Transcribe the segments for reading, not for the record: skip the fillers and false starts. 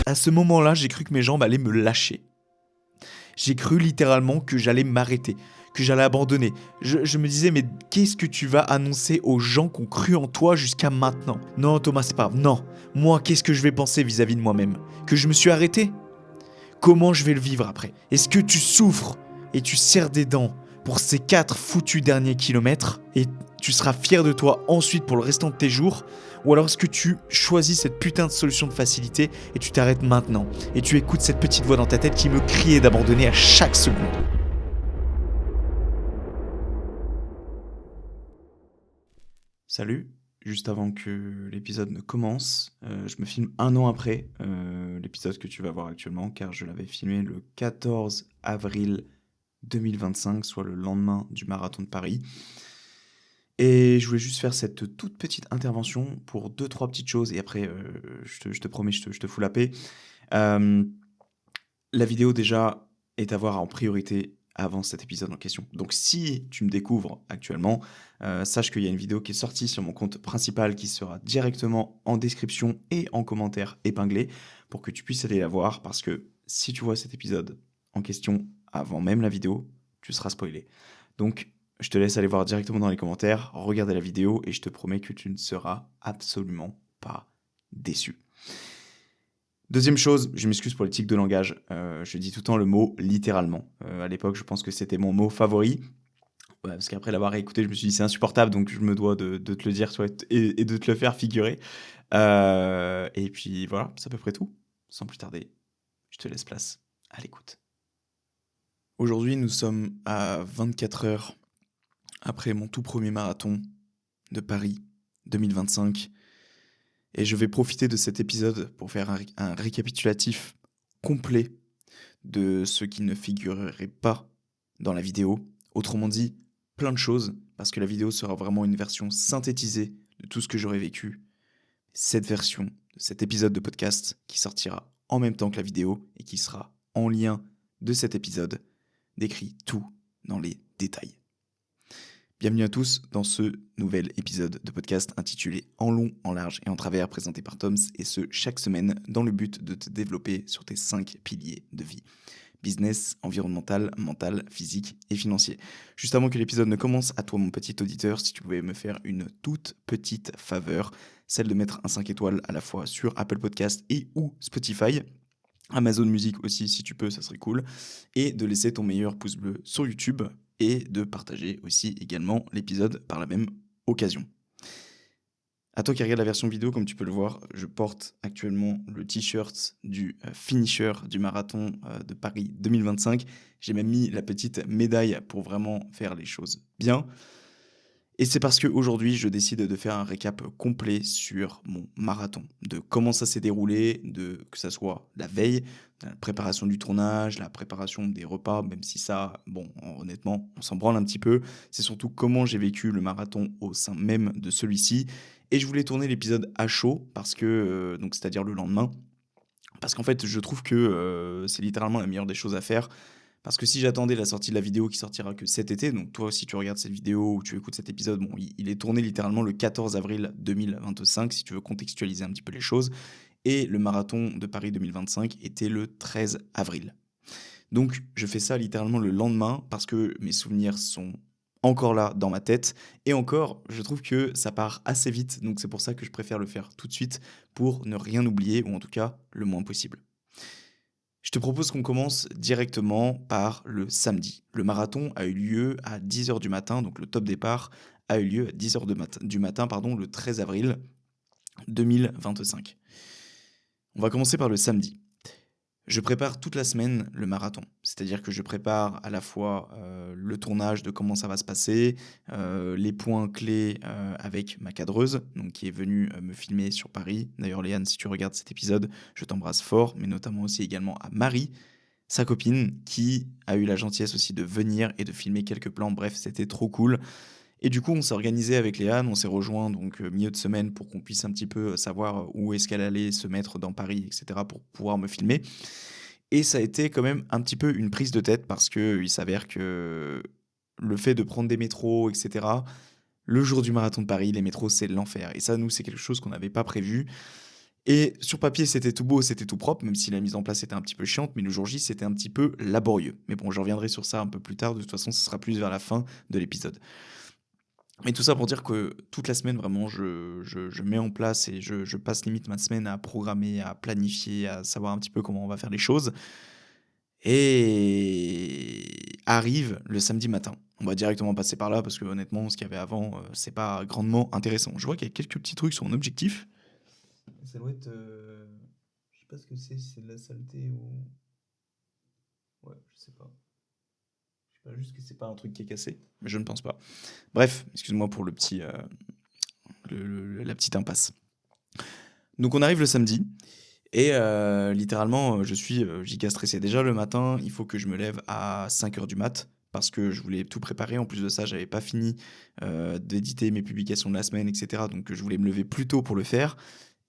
À ce moment-là, j'ai cru que mes jambes allaient me lâcher. J'ai cru littéralement que j'allais m'arrêter, que j'allais abandonner. Je me disais, mais qu'est-ce que tu vas annoncer aux gens qui ont cru en toi jusqu'à maintenant? Non, Thomas, c'est pas grave. Non. Moi, qu'est-ce que je vais penser vis-à-vis de moi-même? Que je me suis arrêté? Comment je vais le vivre après? Est-ce que tu souffres et tu serres des dents pour ces 4 foutus derniers kilomètres et tu seras fier de toi ensuite pour le restant de tes jours? Ou alors est-ce que tu choisis cette putain de solution de facilité et tu t'arrêtes maintenant et tu écoutes cette petite voix dans ta tête qui me criait d'abandonner à chaque seconde? Salut, juste avant que l'épisode ne commence, je me filme un an après l'épisode que tu vas voir actuellement, car je l'avais filmé le 14 avril 2025, soit le lendemain du marathon de Paris. Et je voulais juste faire cette toute petite intervention pour 2-3 petites choses, et après, je te promets, je te fous la paix. Euh, la vidéo déjà est à voir en priorité avant cet épisode en question. Donc si tu me découvres actuellement, sache qu'il y a une vidéo qui est sortie sur mon compte principal qui sera directement en description et en commentaire épinglé pour que tu puisses aller la voir, parce que si tu vois cet épisode en question avant même la vidéo, tu seras spoilé. Donc je te laisse aller voir directement dans les commentaires, regarder la vidéo et je te promets que tu ne seras absolument pas déçu. Deuxième chose, je m'excuse pour les tics de langage, je dis tout le temps le mot littéralement. À l'époque, je pense que c'était mon mot favori. Ouais, parce qu'après l'avoir écouté, je me suis dit c'est insupportable, donc je me dois de te le dire, toi, et de te le faire figurer. Et puis voilà, c'est à peu près tout. Sans plus tarder, je te laisse place à l'écoute. Aujourd'hui, nous sommes à 24 heures après mon tout premier marathon de Paris 2025. Et je vais profiter de cet épisode pour faire un récapitulatif complet de ce qui ne figurerait pas dans la vidéo. Autrement dit, plein de choses, parce que la vidéo sera vraiment une version synthétisée de tout ce que j'aurais vécu. Cette version de cet épisode de podcast qui sortira en même temps que la vidéo et qui sera en lien de cet épisode décrit tout dans les détails. Bienvenue à tous dans ce nouvel épisode de podcast intitulé En long, en large et en travers, présenté par Toms, et ce chaque semaine dans le but de te développer sur tes 5 piliers de vie. Business, environnemental, mental, physique et financier. Juste avant que l'épisode ne commence, à toi mon petit auditeur, si tu pouvais me faire une toute petite faveur, celle de mettre un 5 étoiles à la fois sur Apple Podcast et ou Spotify, Amazon Music aussi si tu peux, ça serait cool, et de laisser ton meilleur pouce bleu sur YouTube et de partager aussi également l'épisode par la même occasion. À toi qui regarde la version vidéo, comme tu peux le voir, je porte actuellement le t-shirt du finisher du marathon de Paris 2025. J'ai même mis la petite médaille pour vraiment faire les choses bien. Et c'est parce qu'aujourd'hui, je décide de faire un récap complet sur mon marathon, de comment ça s'est déroulé, de que ça soit la veille, la préparation du tournage, la préparation des repas, même si ça, bon, honnêtement, on s'en branle un petit peu. C'est surtout comment j'ai vécu le marathon au sein même de celui-ci. Et je voulais tourner l'épisode à chaud, parce que, donc c'est-à-dire le lendemain, parce qu'en fait, je trouve que c'est littéralement la meilleure des choses à faire. Parce que si j'attendais la sortie de la vidéo qui sortira que cet été, donc toi si tu regardes cette vidéo ou tu écoutes cet épisode, bon, il est tourné littéralement le 14 avril 2025, si tu veux contextualiser un petit peu les choses, et le marathon de Paris 2025 était le 13 avril. Donc je fais ça littéralement le lendemain parce que mes souvenirs sont encore là dans ma tête, et encore, je trouve que ça part assez vite, donc c'est pour ça que je préfère le faire tout de suite pour ne rien oublier, ou en tout cas le moins possible. Je te propose qu'on commence directement par le samedi. Le marathon a eu lieu à 10h du matin, donc le top départ a eu lieu à 10h du matin, le 13 avril 2025. On va commencer par le samedi. Je prépare toute la semaine le marathon, c'est-à-dire que je prépare à la fois le tournage de comment ça va se passer, les points clés avec ma cadreuse, donc qui est venue me filmer sur Paris. D'ailleurs Léane, si tu regardes cet épisode, je t'embrasse fort, mais notamment aussi également à Marie, sa copine, qui a eu la gentillesse aussi de venir et de filmer quelques plans. Bref, c'était trop cool. Et du coup, on s'est organisé avec Léane, on s'est rejoint donc milieu de semaine pour qu'on puisse un petit peu savoir où est-ce qu'elle allait se mettre dans Paris, etc., pour pouvoir me filmer. Et ça a été quand même un petit peu une prise de tête parce qu'il s'avère que le fait de prendre des métros, etc., le jour du marathon de Paris, les métros, c'est l'enfer. Et ça, nous, c'est quelque chose qu'on n'avait pas prévu. Et sur papier, c'était tout beau, c'était tout propre, même si la mise en place était un petit peu chiante, mais le jour J, c'était un petit peu laborieux. Mais bon, je reviendrai sur ça un peu plus tard, de toute façon, ce sera plus vers la fin de l'épisode. Mais tout ça pour dire que toute la semaine, vraiment, je mets en place et je passe limite ma semaine à programmer, à planifier, à savoir un petit peu comment on va faire les choses. Et arrive le samedi matin. On va directement passer par là parce que honnêtement, ce qu'il y avait avant, c'est pas grandement intéressant. Je vois qu'il y a quelques petits trucs sur mon objectif. Ça doit être. Je sais pas ce que c'est, si c'est de la saleté ou. Ouais, je sais pas. Je sais pas juste que c'est pas un truc qui est cassé, mais je ne pense pas. Bref, excuse-moi pour le petit, la petite impasse. Donc on arrive le samedi et littéralement, je suis giga stressé. Déjà le matin, il faut que je me lève à 5 heures du mat parce que je voulais tout préparer. En plus de ça, j'avais pas fini d'éditer mes publications de la semaine, etc. Donc je voulais me lever plus tôt pour le faire.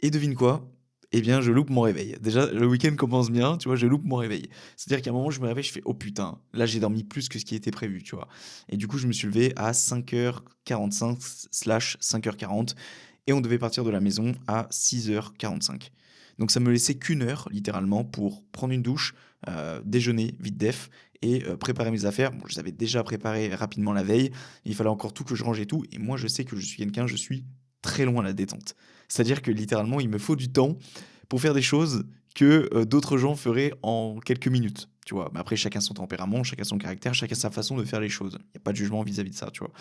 Et devine quoi? Eh bien, je loupe mon réveil. Déjà, le week-end commence bien, tu vois, je loupe mon réveil. C'est-à-dire qu'à un moment, je me réveille, je fais oh putain, là j'ai dormi plus que ce qui était prévu, tu vois. Et du coup, je me suis levé à 5h45/5h40 et on devait partir de la maison à 6h45. Donc ça me laissait qu'une heure, littéralement, pour prendre une douche, déjeuner, vite def, et préparer mes affaires. Bon, je les avais déjà préparées rapidement la veille, il fallait encore tout que je range et tout. Et moi, je sais que je suis quelqu'un, je suis très loin à la détente. C'est-à-dire que littéralement, il me faut du temps pour faire des choses que d'autres gens feraient en quelques minutes. Tu vois, mais après, chacun son tempérament, chacun son caractère, chacun sa façon de faire les choses. Il n'y a pas de jugement vis-à-vis de ça, tu vois.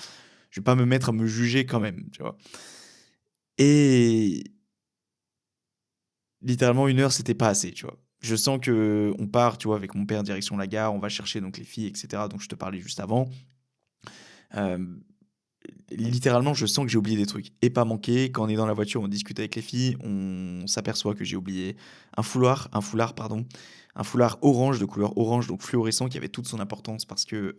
Je vais pas me mettre à me juger quand même, tu vois. Et littéralement, une heure, c'était pas assez, tu vois. Je sens que on part, tu vois, avec mon père direction la gare, on va chercher donc les filles, etc. dont je te parlais juste avant. Euh, Littéralement, je sens que j'ai oublié des trucs. Et pas manqué, quand on est dans la voiture, on discute avec les filles, on s'aperçoit que j'ai oublié un foulard orange, de couleur orange, donc fluorescent, qui avait toute son importance parce que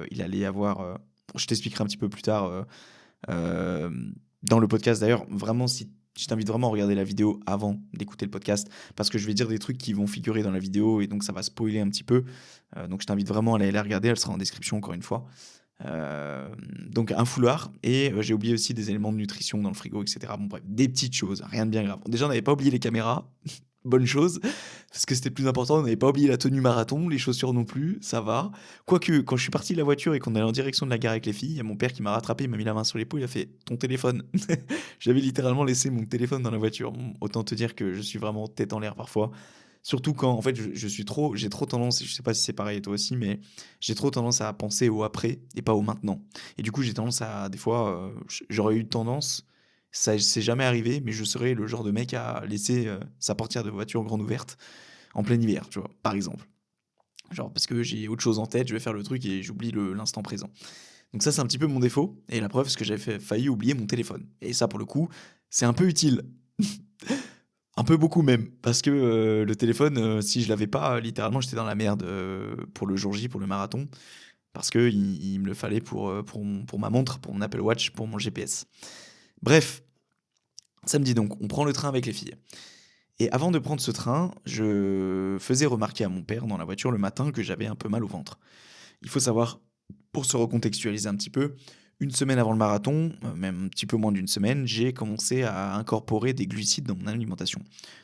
il allait y avoir. Je t'expliquerai un petit peu plus tard euh, dans le podcast. D'ailleurs, vraiment, si je t'invite vraiment à regarder la vidéo avant d'écouter le podcast, parce que je vais dire des trucs qui vont figurer dans la vidéo et donc ça va spoiler un petit peu. Donc je t'invite vraiment à aller la regarder, elle sera en description encore une fois. Euh, donc un foulard et j'ai oublié aussi des éléments de nutrition dans le frigo, etc. Bon bref, des petites choses, rien de bien grave. Bon, déjà on n'avait pas oublié les caméras, bonne chose, parce que c'était plus important, on n'avait pas oublié la tenue marathon, les chaussures non plus, ça va. Quoique, quand je suis parti de la voiture et qu'on allait en direction de la gare avec les filles, il y a mon père qui m'a rattrapé, il m'a mis la main sur l'épaule, il a fait ton téléphone. J'avais littéralement laissé mon téléphone dans la voiture. Bon, autant te dire que je suis vraiment tête en l'air parfois. Surtout quand, en fait, j'ai trop tendance, et je sais pas si c'est pareil toi aussi, mais j'ai trop tendance à penser au après et pas au maintenant. Et du coup, j'ai tendance à, des fois, j'aurais eu tendance, ça c'est jamais arrivé, mais je serais le genre de mec à laisser sa portière de voiture grande ouverte en plein hiver, tu vois, par exemple. Genre, parce que j'ai autre chose en tête, je vais faire le truc et j'oublie l'instant présent. Donc ça, c'est un petit peu mon défaut. Et la preuve, c'est que j'avais failli oublier mon téléphone. Et ça, pour le coup, c'est un peu utile. Un peu beaucoup même, parce que le téléphone, si je l'avais pas, littéralement, j'étais dans la merde pour le jour J, pour le marathon, parce que il me le fallait pour ma montre, pour mon Apple Watch, pour mon GPS. Bref, samedi donc, on prend le train avec les filles. Et avant de prendre ce train, je faisais remarquer à mon père dans la voiture le matin que j'avais un peu mal au ventre. Il faut savoir, pour se recontextualiser un petit peu, une semaine avant le marathon, même un petit peu moins d'une semaine, j'ai commencé à incorporer des glucides dans mon alimentation.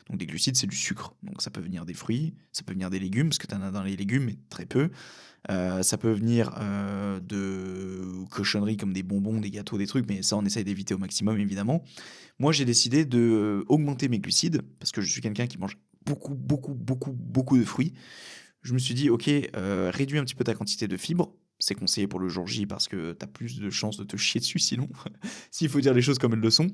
Donc des glucides, c'est du sucre. Donc ça peut venir des fruits, ça peut venir des légumes, parce que tu en as dans les légumes, mais très peu. Ça peut venir de cochonneries comme des bonbons, des gâteaux, des trucs, mais ça, on essaye d'éviter au maximum, évidemment. Moi, j'ai décidé de augmenter mes glucides, parce que je suis quelqu'un qui mange beaucoup, beaucoup, beaucoup, beaucoup de fruits. Je me suis dit, ok, réduis un petit peu ta quantité de fibres. C'est conseillé pour le jour J parce que tu as plus de chances de te chier dessus sinon, s'il faut dire les choses comme elles le sont.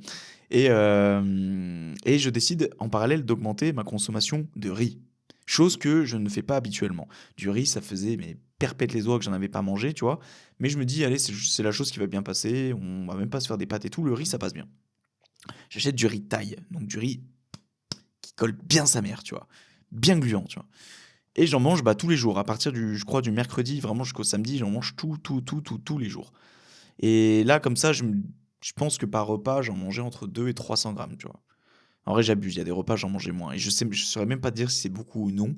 Et je décide en parallèle d'augmenter ma consommation de riz. Chose que je ne fais pas habituellement. Du riz, ça faisait mais perpète les oies que j'en avais pas mangé, tu vois. Mais je me dis, allez, c'est la chose qui va bien passer. On va même pas se faire des pâtes et tout. Le riz, ça passe bien. J'achète du riz taille, donc du riz qui colle bien sa mère, tu vois. Bien gluant, tu vois. Et j'en mange tous les jours. À partir je crois, du mercredi, vraiment jusqu'au samedi, j'en mange tous les jours. Et là, comme ça, je pense que par repas, j'en mangeais entre 2 et 300 grammes, tu vois. En vrai, j'abuse. Il y a des repas, j'en mangeais moins. Et je saurais même pas te dire si c'est beaucoup ou non.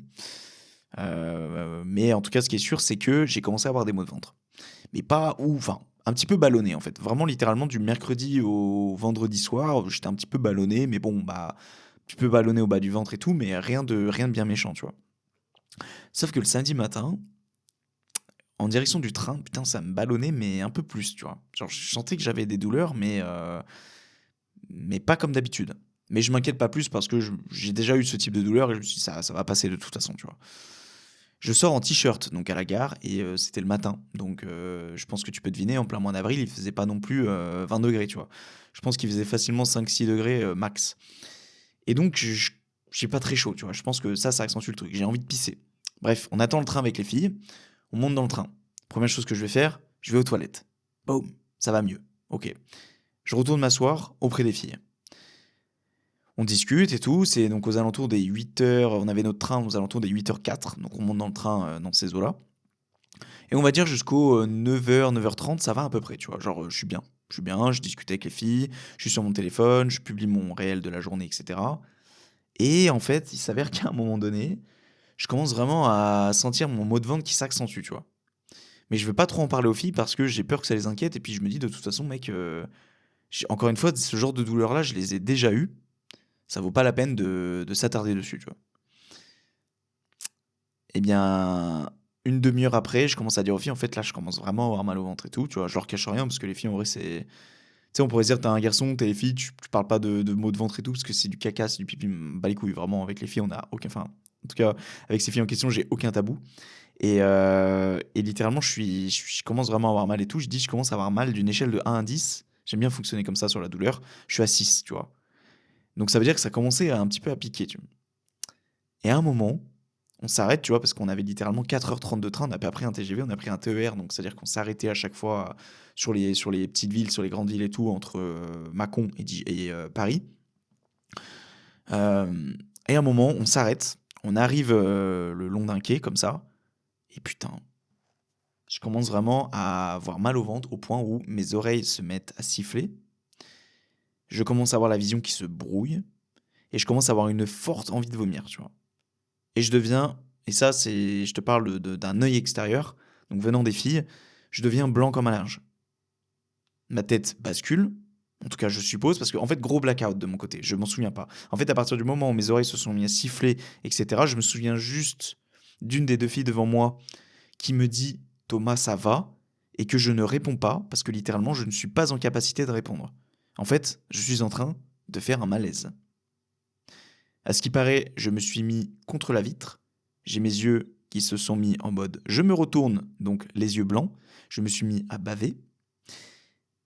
Mais en tout cas, ce qui est sûr, c'est que j'ai commencé à avoir des maux de ventre. Mais pas où, enfin, un petit peu ballonné en fait. Vraiment, littéralement, du mercredi au vendredi soir, j'étais un petit peu ballonné. Mais bon, Tu peux ballonner au bas du ventre et tout, mais rien de bien méchant, tu vois. Sauf que le samedi matin, en direction du train, putain, ça me ballonnait, mais un peu plus, tu vois. Genre, je sentais que j'avais des douleurs, mais pas comme d'habitude. Mais je m'inquiète pas plus parce que j'ai déjà eu ce type de douleur et je me suis dit, ça va passer de toute façon, tu vois. Je sors en t-shirt donc à la gare et c'était le matin. Donc je pense que tu peux deviner, en plein mois d'avril, il faisait pas non plus 20 degrés, tu vois. Je pense qu'il faisait facilement 5-6 degrés max. Et donc j'ai pas très chaud, tu vois. Je pense que ça accentue le truc. J'ai envie de pisser. Bref, on attend le train avec les filles. On monte dans le train. Première chose que je vais faire, je vais aux toilettes. Boum, ça va mieux. Ok. Je retourne m'asseoir auprès des filles. On discute et tout, c'est donc aux alentours des 8h, on avait notre train aux alentours des 8h04, donc on monte dans le train dans ces eaux-là. Et on va dire jusqu'aux 9h, 9h30, ça va à peu près, tu vois. Genre, je suis bien, je discute avec les filles, je suis sur mon téléphone, je publie mon réel de la journée, etc. Et en fait, il s'avère qu'à un moment donné, je commence vraiment à sentir mon mot de vente qui s'accentue, tu vois. Mais je veux pas trop en parler aux filles parce que j'ai peur que ça les inquiète, et puis je me dis de toute façon, mec, encore une fois, ce genre de douleur-là, je les ai déjà eues. Ça vaut pas la peine de s'attarder dessus, tu vois. Eh bien, une demi-heure après, je commence à dire aux filles, en fait, là, je commence vraiment à avoir mal au ventre et tout, tu vois. Je leur cache rien parce que les filles, en vrai, c'est. Tu sais, on pourrait se dire, t'es un garçon, t'es les filles, tu parles pas de maux de ventre et tout parce que c'est du caca, c'est du pipi, bah les couilles. Vraiment, avec les filles, on a aucun. Enfin, en tout cas, avec ces filles en question, j'ai aucun tabou. Et littéralement, je commence vraiment à avoir mal et tout. Je dis, je commence à avoir mal d'une échelle de 1 à 10. J'aime bien fonctionner comme ça sur la douleur. Je suis à 6, tu vois. Donc ça veut dire que ça commençait un petit peu à piquer, tu vois. Et à un moment, on s'arrête, tu vois, parce qu'on avait littéralement 4h30 de train, on n'a pas pris un TGV, on a pris un TER, donc c'est-à-dire qu'on s'arrêtait à chaque fois sur les petites villes, sur les grandes villes et tout, entre Mâcon et Paris. Euh, et à un moment, on s'arrête, on arrive le long d'un quai, comme ça, et putain, je commence vraiment à avoir mal au ventre, au point où mes oreilles se mettent à siffler, je commence à avoir la vision qui se brouille, et je commence à avoir une forte envie de vomir, tu vois. Et je deviens, et ça c'est, je te parle d'un œil extérieur, donc venant des filles, je deviens blanc comme un linge. Ma tête bascule, en tout cas je suppose, parce qu'en fait gros blackout de mon côté, je m'en souviens pas. En fait à partir du moment où mes oreilles se sont mis à siffler, etc., je me souviens juste d'une des deux filles devant moi qui me dit Thomas ça va, et que je ne réponds pas, parce que littéralement je ne suis pas en capacité de répondre. En fait, je suis en train de faire un malaise. À ce qui paraît, je me suis mis contre la vitre. J'ai mes yeux qui se sont mis en mode je me retourne, donc les yeux blancs. Je me suis mis à baver.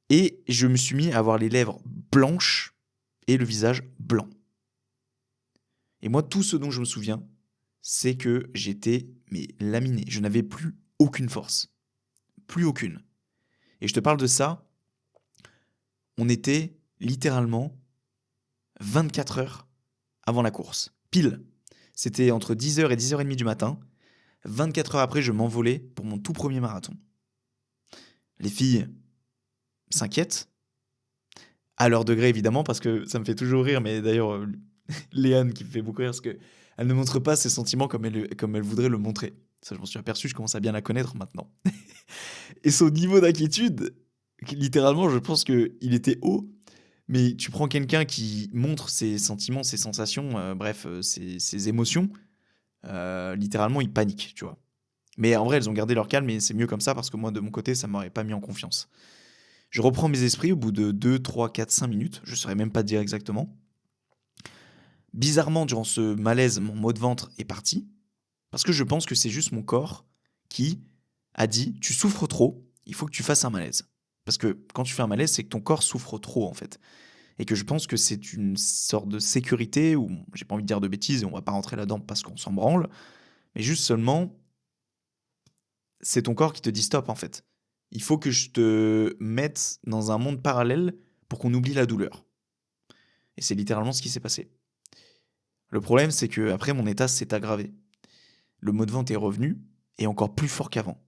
Et je me suis mis à avoir les lèvres blanches et le visage blanc. Et moi, tout ce dont je me souviens, c'est que j'étais mais laminé. Je n'avais plus aucune force. Plus aucune. Et je te parle de ça, on était littéralement 24 heures avant la course. Pile. C'était entre 10h et 10h30 du matin. 24 heures après, je m'envolais pour mon tout premier marathon. Les filles s'inquiètent, à leur degré évidemment, parce que ça me fait toujours rire, mais d'ailleurs, Léane qui me fait beaucoup rire, parce qu'elle ne montre pas ses sentiments comme elle voudrait le montrer. Ça, je m'en suis aperçu, je commence à bien la connaître maintenant. Et son niveau d'inquiétude, littéralement, je pense qu'il était haut, mais tu prends quelqu'un qui montre ses sentiments, ses sensations, bref, ses émotions, littéralement, il panique, tu vois. Mais en vrai, elles ont gardé leur calme et c'est mieux comme ça parce que moi, de mon côté, ça m'aurait pas mis en confiance. Je reprends mes esprits au bout de 2, 3, 4, 5 minutes. Je ne saurais même pas te dire exactement. Bizarrement, durant ce malaise, mon mot de ventre est parti. Parce que je pense que c'est juste mon corps qui a dit tu souffres trop, il faut que tu fasses un malaise. Parce que quand tu fais un malaise, c'est que ton corps souffre trop en fait. Et que je pense que c'est une sorte de sécurité, ou j'ai pas envie de dire de bêtises et on va pas rentrer là-dedans parce qu'on s'en branle, mais juste seulement c'est ton corps qui te dit stop en fait. Il faut que je te mette dans un monde parallèle pour qu'on oublie la douleur. Et c'est littéralement ce qui s'est passé. Le problème, c'est que après mon état s'est aggravé. Le mot de vente est revenu et encore plus fort qu'avant.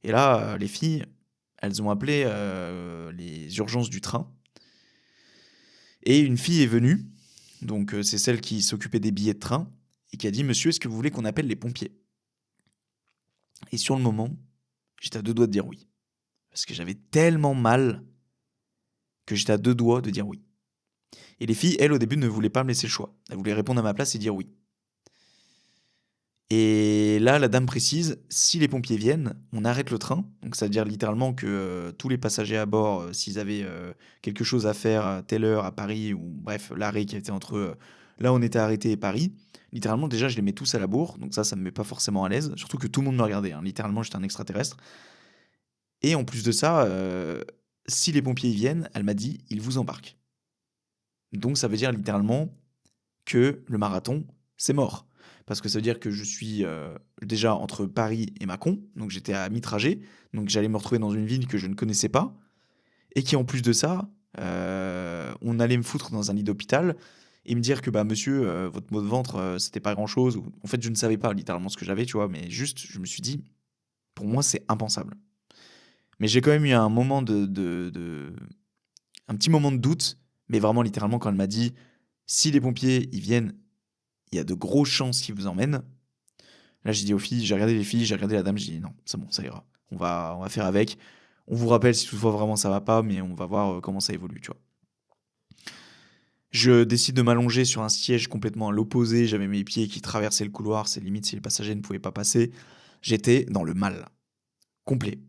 Et là, les filles, elles ont appelé les urgences du train. Et une fille est venue, donc c'est celle qui s'occupait des billets de train, et qui a dit Monsieur, est-ce que vous voulez qu'on appelle les pompiers? Et sur le moment, j'étais à deux doigts de dire oui. Parce que j'avais tellement mal que j'étais à deux doigts de dire oui. Et les filles, elles, au début, ne voulaient pas me laisser le choix. Elles voulaient répondre à ma place et dire oui. Et là, la dame précise, si les pompiers viennent, on arrête le train. Donc, ça veut dire littéralement que tous les passagers à bord, s'ils avaient quelque chose à faire à telle heure à Paris, ou bref, l'arrêt qui était entre là où on était arrêté et Paris, littéralement, déjà, je les mets tous à la bourre. Donc, ça me met pas forcément à l'aise. Surtout que tout le monde me regardait, hein. Littéralement, j'étais un extraterrestre. Et en plus de ça, si les pompiers y viennent, elle m'a dit, ils vous embarquent. Donc, ça veut dire littéralement que le marathon, c'est mort. Parce que ça veut dire que je suis déjà entre Paris et Mâcon, donc j'étais à mi-trajet, donc j'allais me retrouver dans une ville que je ne connaissais pas, et qui en plus de ça, on allait me foutre dans un lit d'hôpital et me dire que bah monsieur, votre maux de ventre, c'était pas grand-chose. En fait, je ne savais pas littéralement ce que j'avais, tu vois, mais juste, je me suis dit, pour moi, c'est impensable. Mais j'ai quand même eu un moment un petit moment de doute, mais vraiment littéralement quand elle m'a dit, si les pompiers ils viennent, il y a de grosses chances qu'ils vous emmènent. Là, j'ai dit aux filles, j'ai regardé les filles, j'ai regardé la dame, j'ai dit non, c'est bon, ça ira. On va faire avec. On vous rappelle si toutefois vraiment ça va pas, mais on va voir comment ça évolue, tu vois. Je décide de m'allonger sur un siège complètement à l'opposé. J'avais mes pieds qui traversaient le couloir. C'est limite si les passagers ne pouvaient pas passer. J'étais dans le mal. Complet.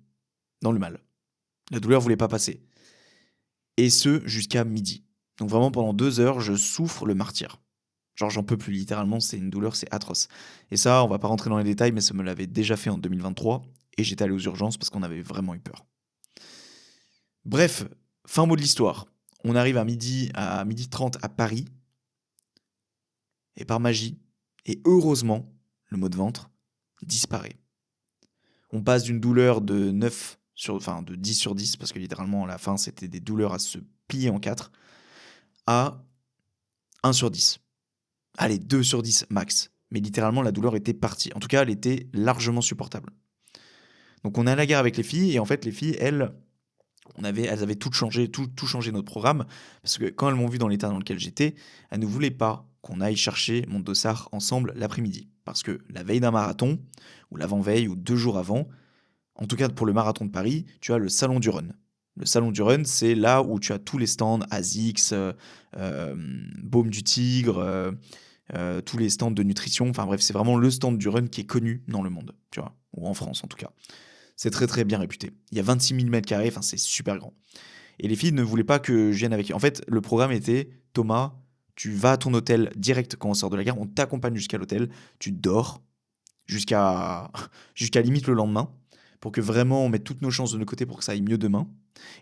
Dans le mal. La douleur voulait pas passer. Et ce, jusqu'à midi. Donc vraiment, pendant 2 heures, je souffre le martyre. Genre, j'en peux plus, littéralement, c'est une douleur, c'est atroce. Et ça, on va pas rentrer dans les détails, mais ça me l'avait déjà fait en 2023, et j'étais allé aux urgences parce qu'on avait vraiment eu peur. Bref, fin mot de l'histoire. On arrive à midi 30 à Paris, et par magie, et heureusement, le mot de ventre disparaît. On passe d'une douleur de 10 sur 10, parce que littéralement, à la fin, c'était des douleurs à se plier en 4, à 1 sur 10. Allez, 2 sur 10 max. Mais littéralement, la douleur était partie. En tout cas, elle était largement supportable. Donc on est à la gare avec les filles, et en fait, les filles, elles avaient tout changé, tout changé notre programme, parce que quand elles m'ont vu dans l'état dans lequel j'étais, elles ne voulaient pas qu'on aille chercher mon dossard ensemble l'après-midi. Parce que la veille d'un marathon, ou l'avant-veille, ou 2 jours avant, en tout cas pour le marathon de Paris, tu as le salon du run. Le salon du run, c'est là où tu as tous les stands ASICS, Baume du Tigre, tous les stands de nutrition. Enfin bref, c'est vraiment le stand du run qui est connu dans le monde, tu vois, ou en France en tout cas. C'est très très bien réputé. Il y a 26 000 mètres carrés, enfin c'est super grand. Et les filles ne voulaient pas que je vienne avec eux. En fait, le programme était, Thomas, tu vas à ton hôtel direct quand on sort de la gare, on t'accompagne jusqu'à l'hôtel, tu dors jusqu'à jusqu'à limite le lendemain, pour que vraiment on mette toutes nos chances de notre côté pour que ça aille mieux demain.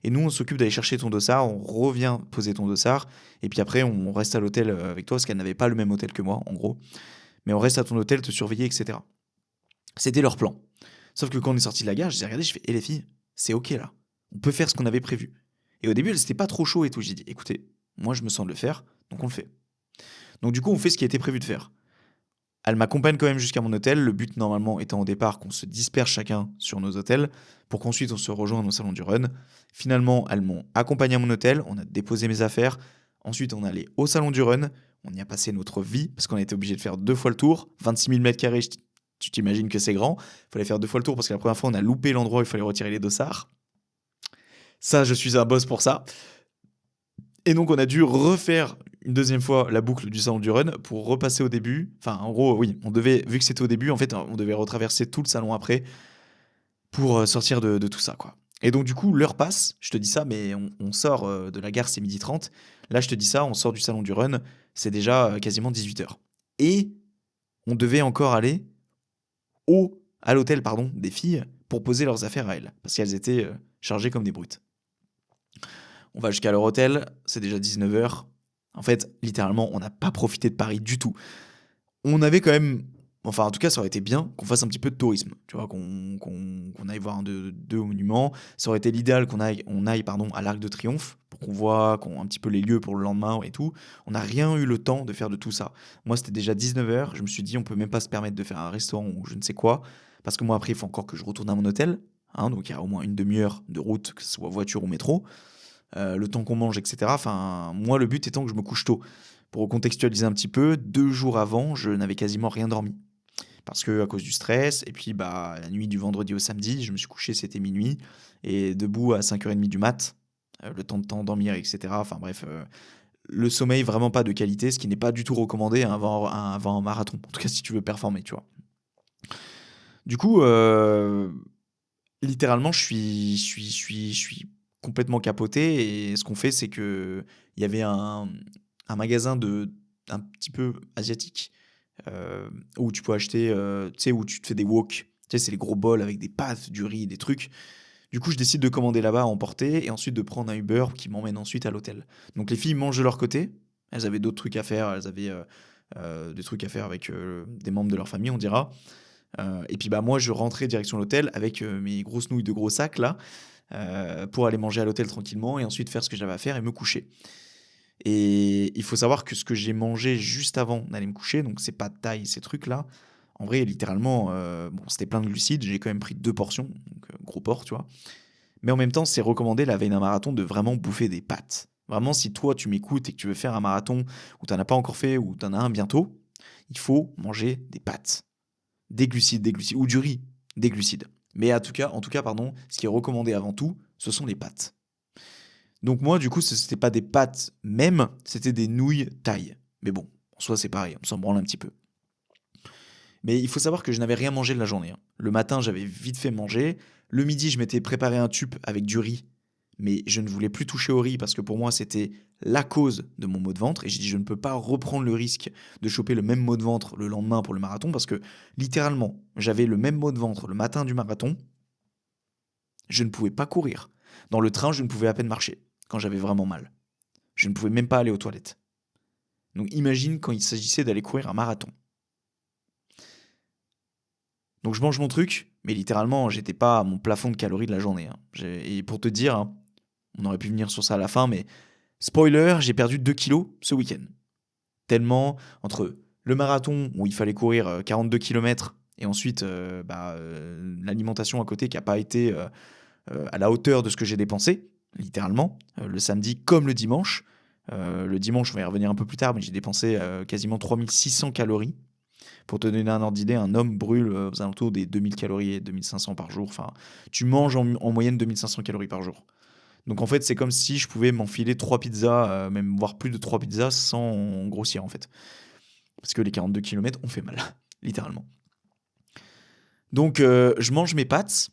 Et nous, on s'occupe d'aller chercher ton dossard, on revient poser ton dossard, et puis après, on reste à l'hôtel avec toi, parce qu'elle n'avait pas le même hôtel que moi, en gros. Mais on reste à ton hôtel, te surveiller, etc. C'était leur plan. Sauf que quand on est sorti de la gare, je les ai regardés, je fais, les filles, c'est ok là. On peut faire ce qu'on avait prévu. Et au début, elles n'étaient pas trop chaud et tout. J'ai dit, écoutez, moi je me sens de le faire, donc on le fait. Donc du coup, on fait ce qui était prévu de faire. Elle m'accompagne quand même jusqu'à mon hôtel, le but normalement étant au départ qu'on se disperse chacun sur nos hôtels, pour qu'ensuite on se rejoigne au salon du run. Finalement, elles m'ont accompagné à mon hôtel, on a déposé mes affaires, ensuite on est allé au salon du run, on y a passé notre vie, parce qu'on a été obligé de faire 2 fois le tour, 26 000 mètres carrés, tu t'imagines que c'est grand, il fallait faire 2 fois le tour, parce que la première fois on a loupé l'endroit où il fallait retirer les dossards. Ça, je suis un boss pour ça. Et donc on a dû refaire une deuxième fois la boucle du salon du run pour repasser au début. Enfin, en gros, oui, vu que c'était au début, en fait, on devait retraverser tout le salon après pour sortir de tout ça, quoi. Et donc, du coup, l'heure passe, je te dis ça, mais on sort de la gare, c'est 12h30. Là, je te dis ça, on sort du salon du run, c'est déjà quasiment 18h. Et on devait encore aller à l'hôtel, pardon, des filles pour poser leurs affaires à elles, parce qu'elles étaient chargées comme des brutes. On va jusqu'à leur hôtel, c'est déjà 19h. En fait, littéralement, on n'a pas profité de Paris du tout. On avait quand même, enfin en tout cas ça aurait été bien qu'on fasse un petit peu de tourisme, tu vois, qu'on aille voir deux monuments. Ça aurait été l'idéal qu'on aille pardon, à l'Arc de Triomphe, pour qu'on voit un petit peu les lieux pour le lendemain et tout. On n'a rien eu le temps de faire de tout ça. Moi c'était déjà 19h, je me suis dit on peut même pas se permettre de faire un restaurant ou je ne sais quoi, parce que moi après il faut encore que je retourne à mon hôtel, hein, donc il y a au moins une demi-heure de route, que ce soit voiture ou métro. Le temps qu'on mange, etc. Enfin, moi, le but étant que je me couche tôt. Pour contextualiser un petit peu, 2 jours avant, je n'avais quasiment rien dormi. Parce que à cause du stress, et puis bah, la nuit du vendredi au samedi, je me suis couché, c'était minuit, et debout à 5h30 du mat, le temps de dormir, etc. Enfin bref, le sommeil vraiment pas de qualité, ce qui n'est pas du tout recommandé avant un marathon. En tout cas, si tu veux performer, tu vois. Du coup, littéralement, je suis complètement capoté et ce qu'on fait, c'est qu'il y avait un magasin un petit peu asiatique, où tu peux acheter, tu sais, où tu te fais des wok. Tu sais, c'est les gros bols avec des pâtes, du riz, des trucs. Du coup, je décide de commander là-bas à emporter et ensuite de prendre un Uber qui m'emmène ensuite à l'hôtel. Donc les filles mangent de leur côté. Elles avaient d'autres trucs à faire. Elles avaient des trucs à faire avec des membres de leur famille, on dira. Et puis bah moi, je rentrais direction l'hôtel avec mes grosses nouilles de gros sacs là, pour aller manger à l'hôtel tranquillement et ensuite faire ce que j'avais à faire et me coucher. Et il faut savoir que ce que j'ai mangé juste avant d'aller me coucher, donc c'est pas de taille, ces trucs-là, en vrai, littéralement, bon, c'était plein de glucides, j'ai quand même pris 2 portions, donc gros porc, tu vois. Mais en même temps, c'est recommandé la veille d'un marathon de vraiment bouffer des pâtes. Vraiment, si toi tu m'écoutes et que tu veux faire un marathon ou t'en as pas encore fait ou t'en as un bientôt, il faut manger des pâtes, des glucides, ou du riz, des glucides. Mais en tout cas, pardon, ce qui est recommandé avant tout, ce sont les pâtes. Donc moi, du coup, c'était pas des pâtes même, c'était des nouilles taille. Mais bon, en soi, c'est pareil, on s'en branle un petit peu. Mais il faut savoir que je n'avais rien mangé de la journée, hein. Le matin, j'avais vite fait manger. Le midi, je m'étais préparé un tube avec du riz. Mais je ne voulais plus toucher au riz parce que pour moi, c'était la cause de mon maux de ventre. Et j'ai dit, je ne peux pas reprendre le risque de choper le même maux de ventre le lendemain pour le marathon parce que littéralement, j'avais le même maux de ventre le matin du marathon. Je ne pouvais pas courir. Dans le train, je ne pouvais à peine marcher quand j'avais vraiment mal. Je ne pouvais même pas aller aux toilettes. Donc imagine quand il s'agissait d'aller courir un marathon. Donc je mange mon truc, mais littéralement, j'étais pas à mon plafond de calories de la journée, hein. Et pour te dire, hein, on aurait pu venir sur ça à la fin, mais spoiler, j'ai perdu 2 kilos ce week-end. Tellement, entre le marathon où il fallait courir 42 km et ensuite l'alimentation à côté qui n'a pas été à la hauteur de ce que j'ai dépensé, littéralement, le samedi comme le dimanche. Le dimanche, on va y revenir un peu plus tard, mais j'ai dépensé quasiment 3600 calories. Pour te donner un ordre d'idée, un homme brûle aux alentours des 2000 calories et 2500 par jour. Enfin, tu manges en moyenne 2500 calories par jour. Donc en fait, c'est comme si je pouvais m'enfiler 3 pizzas, même voire plus de 3 pizzas sans grossir en fait. Parce que les 42 km ont fait mal, littéralement. Donc je mange mes pâtes,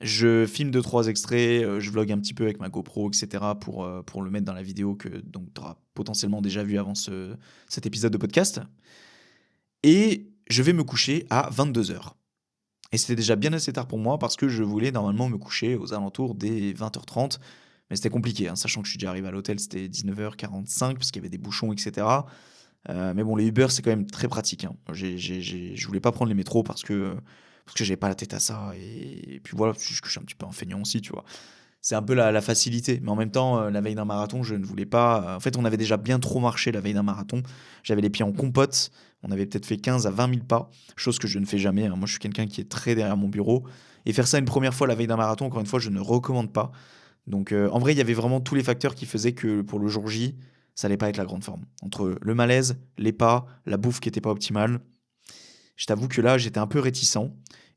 je filme 2-3 extraits, je vlog un petit peu avec ma GoPro, etc. pour le mettre dans la vidéo que tu auras potentiellement déjà vu avant cet épisode de podcast. Et je vais me coucher à 22h. Et c'était déjà bien assez tard pour moi parce que je voulais normalement me coucher aux alentours des 20h30. Mais c'était compliqué, hein, sachant que je suis déjà arrivé à l'hôtel, c'était 19h45 parce qu'il y avait des bouchons, etc. Mais bon, les Uber, c'est quand même très pratique, hein. Je voulais pas prendre les métros parce que j'avais pas la tête à ça. Et puis voilà, je suis un petit peu un feignant aussi, tu vois. C'est un peu la facilité. Mais en même temps, la veille d'un marathon, je ne voulais pas. En fait, on avait déjà bien trop marché la veille d'un marathon. J'avais les pieds en compote. On avait peut-être fait 15 à 20 000 pas, chose que je ne fais jamais, hein. Moi, je suis quelqu'un qui est très derrière mon bureau. Et faire ça une première fois la veille d'un marathon, encore une fois, je ne recommande pas. Donc, en vrai, il y avait vraiment tous les facteurs qui faisaient que pour le jour J, ça allait pas être la grande forme. Entre le malaise, les pas, la bouffe qui était pas optimale, je t'avoue que là, j'étais un peu réticent.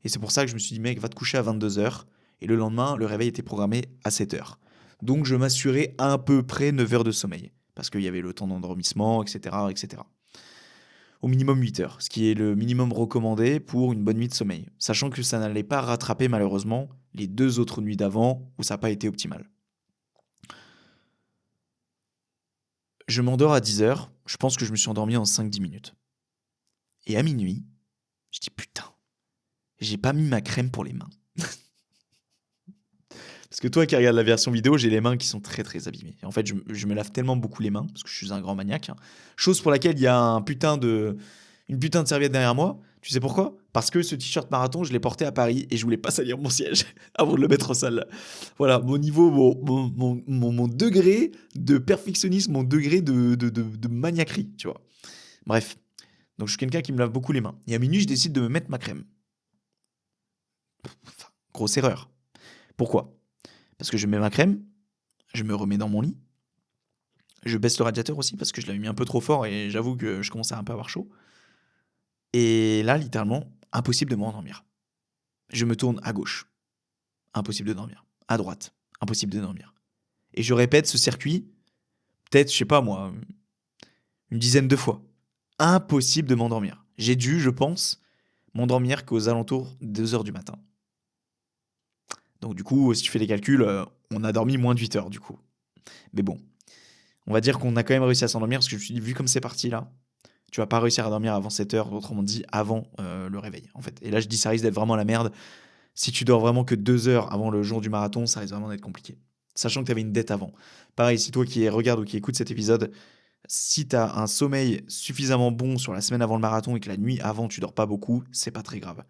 Et c'est pour ça que je me suis dit, mec, va te coucher à 22h. Et le lendemain, le réveil était programmé à 7h. Donc, je m'assurais à peu près 9 heures de sommeil. Parce qu'il y avait le temps d'endormissement, etc., etc. Au minimum 8 heures, ce qui est le minimum recommandé pour une bonne nuit de sommeil. Sachant que ça n'allait pas rattraper, malheureusement, les 2 autres nuits d'avant où ça n'a pas été optimal. Je m'endors à 10h. Je pense que je me suis endormi en 5-10 minutes. Et à minuit, je dis putain, j'ai pas mis ma crème pour les mains. Parce que toi qui regardes la version vidéo, j'ai les mains qui sont très très abîmées. Et en fait, je me lave tellement beaucoup les mains, parce que je suis un grand maniaque, hein. Chose pour laquelle il y a une putain de serviette derrière moi. Tu sais pourquoi? Parce que ce t-shirt marathon, je l'ai porté à Paris et je voulais pas salir mon siège avant de le mettre au sol. Voilà, mon niveau, mon degré de perfectionnisme, mon degré de maniaquerie, tu vois. Bref, donc je suis quelqu'un qui me lave beaucoup les mains. Et à minuit, je décide de me mettre ma crème. Enfin, grosse erreur. Pourquoi? Parce que je mets ma crème, je me remets dans mon lit, je baisse le radiateur aussi parce que je l'avais mis un peu trop fort et j'avoue que je commençais à un peu avoir chaud. Et là, littéralement, impossible de me rendormir. Je me tourne à gauche, impossible de dormir. À droite, impossible de dormir. Et je répète ce circuit peut-être, je sais pas moi, une dizaine de fois. Impossible de m'endormir. J'ai dû, je pense, m'endormir qu'aux alentours de 2 heures du matin. Donc du coup, si tu fais les calculs, on a dormi moins de 8 heures du coup. Mais bon, on va dire qu'on a quand même réussi à s'endormir parce que je me suis dit, vu comme c'est parti là, tu vas pas réussir à dormir avant 7 heures, autrement dit avant le réveil en fait. Et là, je dis, ça risque d'être vraiment la merde. Si tu dors vraiment que 2 heures avant le jour du marathon, ça risque vraiment d'être compliqué. Sachant que tu avais une dette avant. Pareil, si toi qui regarde ou qui écoute cet épisode, si tu as un sommeil suffisamment bon sur la semaine avant le marathon et que la nuit avant tu dors pas beaucoup, c'est pas très grave.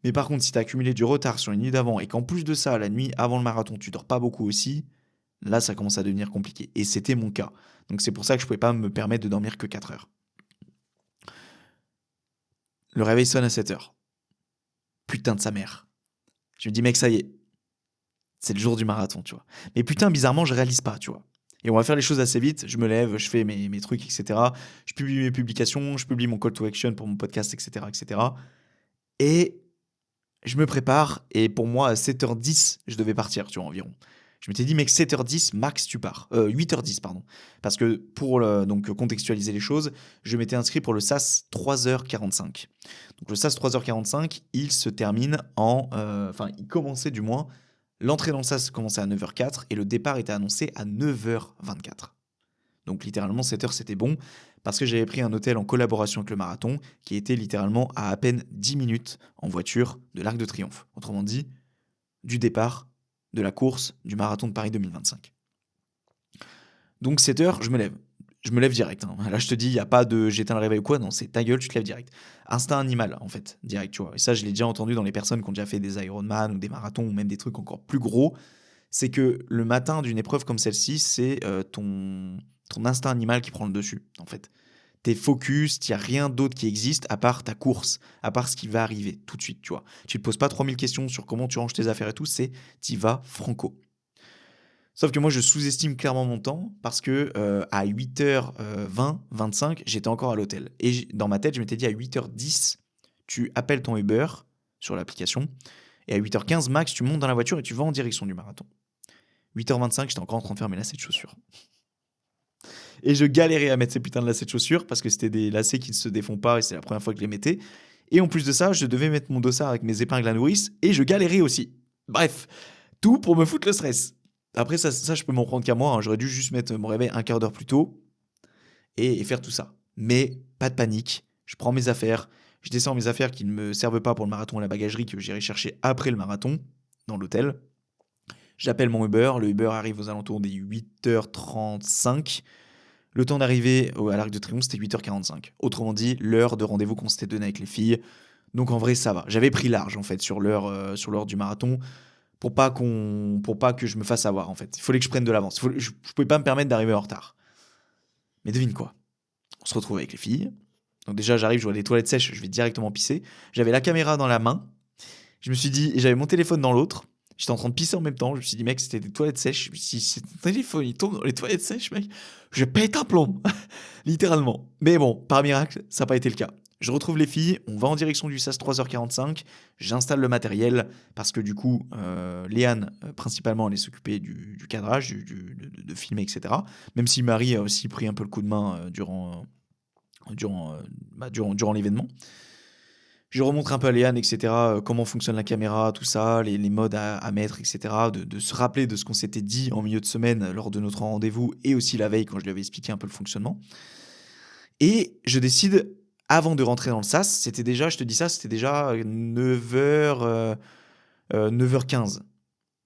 Mais par contre, si tu as accumulé du retard sur les nuits d'avant et qu'en plus de ça, la nuit avant le marathon, tu dors pas beaucoup aussi, là, ça commence à devenir compliqué. Et c'était mon cas. Donc c'est pour ça que je pouvais pas me permettre de dormir que 4 heures. Le réveil sonne à 7 heures. Putain de sa mère. Je me dis, mec, ça y est. C'est le jour du marathon, tu vois. Mais putain, bizarrement, je réalise pas, tu vois. Et on va faire les choses assez vite. Je me lève, je fais mes trucs, etc. Je publie mes publications, je publie mon call to action pour mon podcast, etc. etc. Et je me prépare. Et pour moi, à 7h10, je devais partir, tu vois, environ. Je m'étais dit, mec, 7h10, max, tu pars. 8h10, pardon. Parce que pour donc, contextualiser les choses, je m'étais inscrit pour le SAS 3h45. Donc le SAS 3h45, il se termine en... Enfin, il commençait du moins. L'entrée dans le SAS commençait à 9h04 et le départ était annoncé à 9h24. Donc littéralement 7h c'était bon parce que j'avais pris un hôtel en collaboration avec le marathon qui était littéralement à peine 10 minutes en voiture de l'Arc de Triomphe. Autrement dit, du départ de la course du marathon de Paris 2025. Donc 7h, je me lève. Je me lève direct. Hein. Là, je te dis, il n'y a pas de j'éteins le réveil ou quoi. Non, c'est ta gueule, tu te lèves direct. Instinct animal, en fait, direct, tu vois. Et ça, je l'ai déjà entendu dans les personnes qui ont déjà fait des Ironman ou des marathons ou même des trucs encore plus gros. C'est que le matin d'une épreuve comme celle-ci, c'est ton instinct animal qui prend le dessus, en fait. T'es focus, il n'y a rien d'autre qui existe à part ta course, à part ce qui va arriver tout de suite, tu vois. Tu te poses pas 3000 questions sur comment tu ranges tes affaires et tout, c'est t'y vas franco. Sauf que moi, je sous-estime clairement mon temps parce que à 8h20, 25, j'étais encore à l'hôtel. Et dans ma tête, je m'étais dit à 8h10, tu appelles ton Uber sur l'application. Et à 8h15 max, tu montes dans la voiture et tu vas en direction du marathon. 8h25, j'étais encore en train de faire mes lacets de chaussures. Et je galérais à mettre ces putains de lacets de chaussures parce que c'était des lacets qui ne se défont pas et c'est la première fois que je les mettais. Et en plus de ça, je devais mettre mon dossard avec mes épingles à nourrice et je galérais aussi. Bref, tout pour me foutre le stress. Après, ça je peux m'en prendre qu'à moi. Hein. J'aurais dû juste mettre mon réveil un quart d'heure plus tôt et faire tout ça. Mais pas de panique. Je prends mes affaires. Je descends mes affaires qui ne me servent pas pour le marathon à la bagagerie que j'irai chercher après le marathon dans l'hôtel. J'appelle mon Uber. Le Uber arrive aux alentours des 8h35. Le temps d'arriver à l'Arc de Triomphe, c'était 8h45. Autrement dit, l'heure de rendez-vous qu'on s'était donné avec les filles. Donc en vrai, ça va. J'avais pris large en fait sur l'heure du marathon pour pas que je me fasse avoir en fait. Il fallait que je prenne de l'avance. Je pouvais pas me permettre d'arriver en retard. Mais devine quoi? On se retrouve avec les filles. Donc déjà, j'arrive, je vois les toilettes sèches, je vais directement pisser. J'avais la caméra dans la main. Je me suis dit, et j'avais mon téléphone dans l'autre. J'étais en train de pisser en même temps. Je me suis dit, mec, c'était des toilettes sèches. Je me suis dit, si ton téléphone il tombe dans les toilettes sèches, mec, je pète un plomb. Littéralement. Mais bon, par miracle, ça n'a pas été le cas. Je retrouve les filles, on va en direction du SAS 3h45, j'installe le matériel parce que du coup, Léane, principalement, allait s'occuper du cadrage, de filmer, etc. Même si Marie a aussi pris un peu le coup de main durant l'événement. Je remontre un peu à Léane, etc., comment fonctionne la caméra, tout ça, les modes à mettre, etc., de se rappeler de ce qu'on s'était dit en milieu de semaine lors de notre rendez-vous et aussi la veille quand je lui avais expliqué un peu le fonctionnement. Et je décide, avant de rentrer dans le SAS, c'était déjà, je te dis ça, c'était déjà 9h15.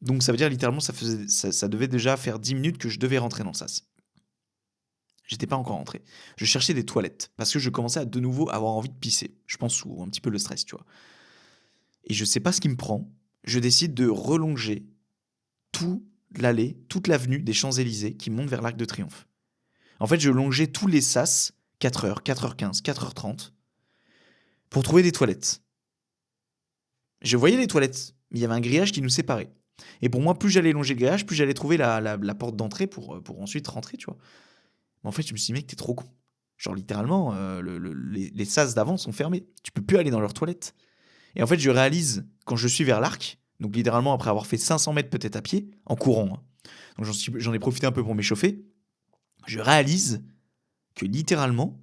Donc ça veut dire littéralement, ça devait déjà faire 10 minutes que je devais rentrer dans le SAS. J'étais pas encore rentré. Je cherchais des toilettes parce que je commençais à de nouveau avoir envie de pisser. Je pense sous un petit peu le stress, tu vois. Et je sais pas ce qui me prend. Je décide de relonger toute l'allée, toute l'avenue des Champs-Élysées qui monte vers l'Arc de Triomphe. En fait, je longeais tous les sas, 4h, 4h15, 4h30, pour trouver des toilettes. Je voyais les toilettes, mais il y avait un grillage qui nous séparait. Et pour moi, plus j'allais longer le grillage, plus j'allais trouver la porte d'entrée pour ensuite rentrer, tu vois. Mais en fait, je me suis dit, mec, t'es trop con. Genre, littéralement, les sas d'avant sont fermés. Tu peux plus aller dans leurs toilettes. Et en fait, je réalise, quand je suis vers l'arc, donc littéralement après avoir fait 500 mètres peut-être à pied, en courant, hein. Donc j'en ai profité un peu pour m'échauffer. je réalise que littéralement,